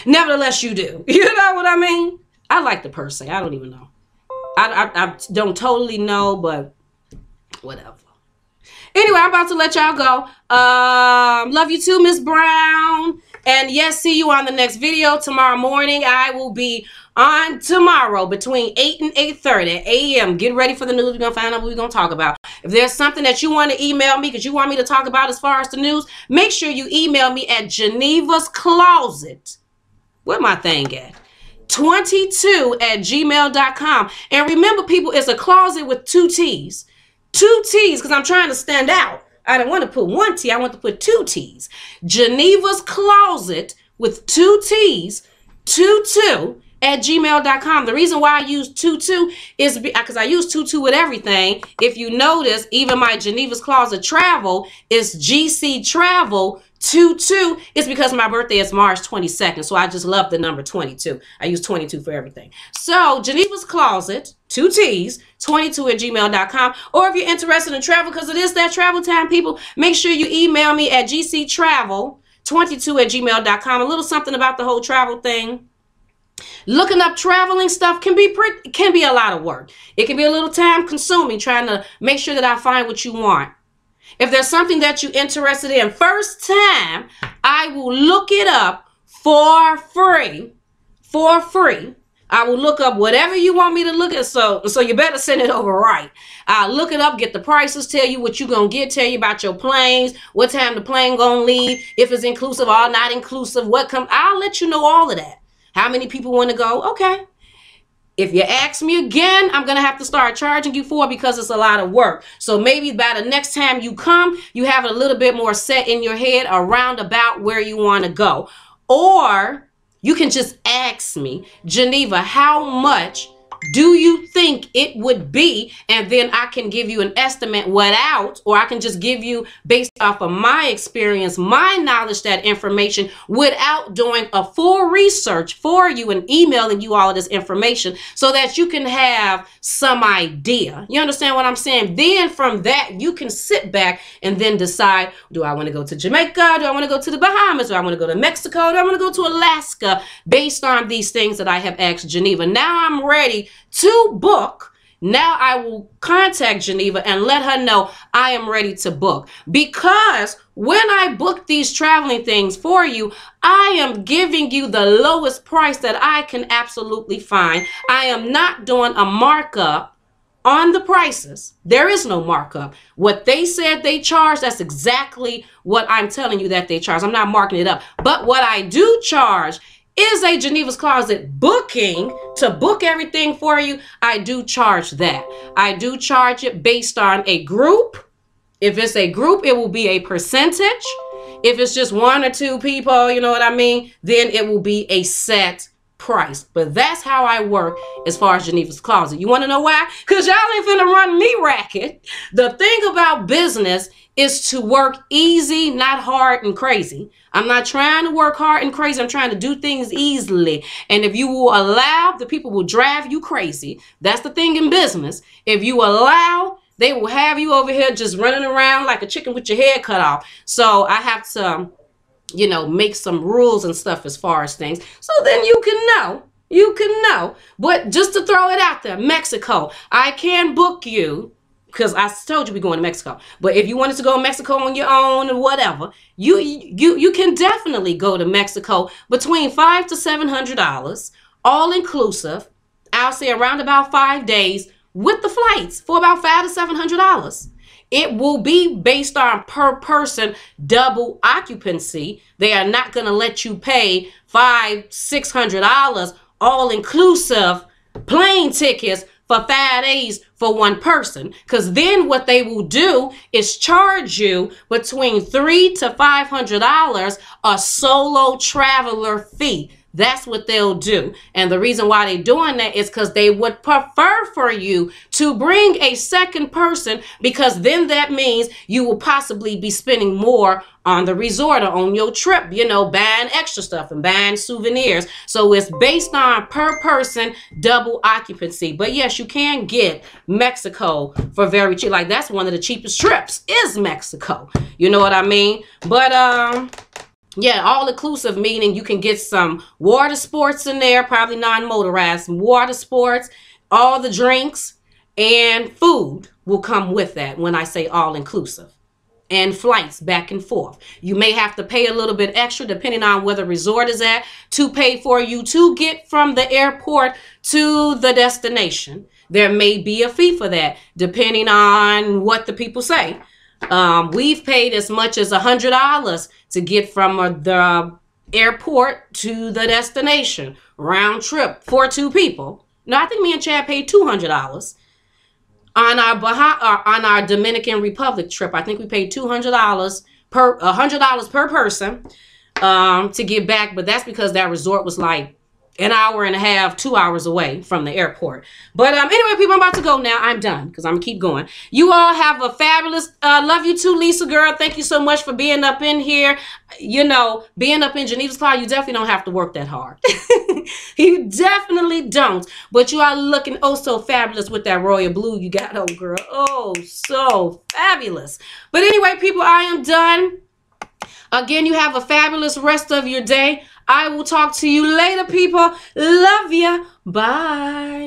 Nevertheless, you do. You know what I mean? I like the per se. I don't even know. I don't totally know, but whatever. Anyway, I'm about to let y'all go. Love you too, Miss Brown. And yes, see you on the next video tomorrow morning. I will be on tomorrow between 8 and 8:30 a.m. Get ready for the news. We're going to find out what we're going to talk about. If there's something that you want to email me because you want me to talk about as far as the news, make sure you email me at Geneva's Closet. Where my thing at? 22@gmail.com. And remember, people, it's a closet with 2 T's. 2 T's, because I'm trying to stand out. I don't want to put 1 T. I want to put 2 T's. Geneva's Closet with 2 T's, 22@gmail.com. The reason why I use 22 is because I use 22 with everything. If you notice, even my Geneva's Closet travel is GC Travel 22. It's because my birthday is March 22nd. So I just love the number 22. I use 22 for everything. So Geneva's Closet, 2 T's, 22@gmail.com. Or if you're interested in travel, because it is that travel time, people, make sure you email me at gctravel22@gmail.com. A little something about the whole travel thing. Looking up traveling stuff can be a lot of work. It can be a little time consuming trying to make sure that I find what you want. If there's something that you're interested in, first time, I will look it up for free. For free. I will look up whatever you want me to look at. So you better send it over right. I'll look it up, get the prices, tell you what you're going to get, tell you about your planes, what time the plane going to leave, if it's inclusive or not inclusive, what come. I'll let you know all of that. How many people want to go? Okay. If you ask me again, I'm going to have to start charging you for it because it's a lot of work. So maybe by the next time you come, you have it a little bit more set in your head around about where you want to go. Or you can just ask me, Geneva, how much do you think it would be? And then I can give you an estimate without, or I can just give you based off of my experience, my knowledge, that information without doing a full research for you and emailing you all of this information so that you can have some idea. You understand what I'm saying? Then from that, you can sit back and then decide, do I want to go to Jamaica? Do I want to go to the Bahamas? Do I want to go to Mexico? Do I want to go to Alaska? Based on these things that I have asked Geneva. Now I'm ready to book. Now I will contact Geneva and let her know I am ready to book. Because when I book these traveling things for you, I am giving you the lowest price that I can absolutely find. I am not doing a markup on the prices. There is no markup. What they said they charge, that's exactly what I'm telling you that they charge. I'm not marking it up. But what I do charge is a Geneva's Closet booking to book everything for you. I do charge that. I do charge it based on a group. If it's a group, it will be a percentage. If it's just one or two people, you know what I mean, then it will be a set price. But that's how I work as far as Geneva's Closet. You want to know why? Because y'all ain't finna run me racket. The thing about business is to work easy, not hard and crazy. I'm not trying to work hard and crazy. I'm trying to do things easily. And if you will allow, the people will drive you crazy. That's the thing in business. If you allow, they will have you over here just running around like a chicken with your head cut off. So I have to, you know, make some rules and stuff as far as things. So then you can know. You can know. But just to throw it out there, Mexico, I can book you. Because I told you we're going to Mexico. But if you wanted to go to Mexico on your own or whatever, you can definitely go to Mexico between $500 to $700, all inclusive. I'll say around about 5 days with the flights for about $500 to $700. It will be based on per person double occupancy. They are not going to let you pay $500 to $600 all inclusive plane tickets for 5 days for one person. Because then what they will do is charge you between $300 to $500 a solo traveler fee. That's what they'll do. And the reason why they're doing that is because they would prefer for you to bring a second person, because then that means you will possibly be spending more on the resort or on your trip, you know, buying extra stuff and buying souvenirs. So it's based on per person double occupancy. But yes, you can get Mexico for very cheap. Like that's one of the cheapest trips is Mexico. You know what I mean? But yeah, all inclusive, meaning you can get some water sports in there, probably non-motorized water sports, all the drinks and food will come with that when I say all inclusive, and flights back and forth. You may have to pay a little bit extra depending on where the resort is at to pay for you to get from the airport to the destination. There may be a fee for that depending on what the people say. We've paid as much as $100 to get from the airport to the destination, round trip for 2 people. No, I think me and Chad paid $200 on our Dominican Republic trip. I think we paid $100 per person to get back, but that's because that resort was like an hour and a half, 2 hours away from the airport. But anyway, people, I'm about to go now. I'm done because I'm going to keep going. You all have a fabulous, love you too, Lisa girl. Thank you so much for being up in here. You know, being up in Geneva's Closet, you definitely don't have to work that hard. You definitely don't. But you are looking oh so fabulous with that royal blue you got, oh girl. Oh, so fabulous. But anyway, people, I am done. Again, you have a fabulous rest of your day. I will talk to you later, people. Love ya. Bye.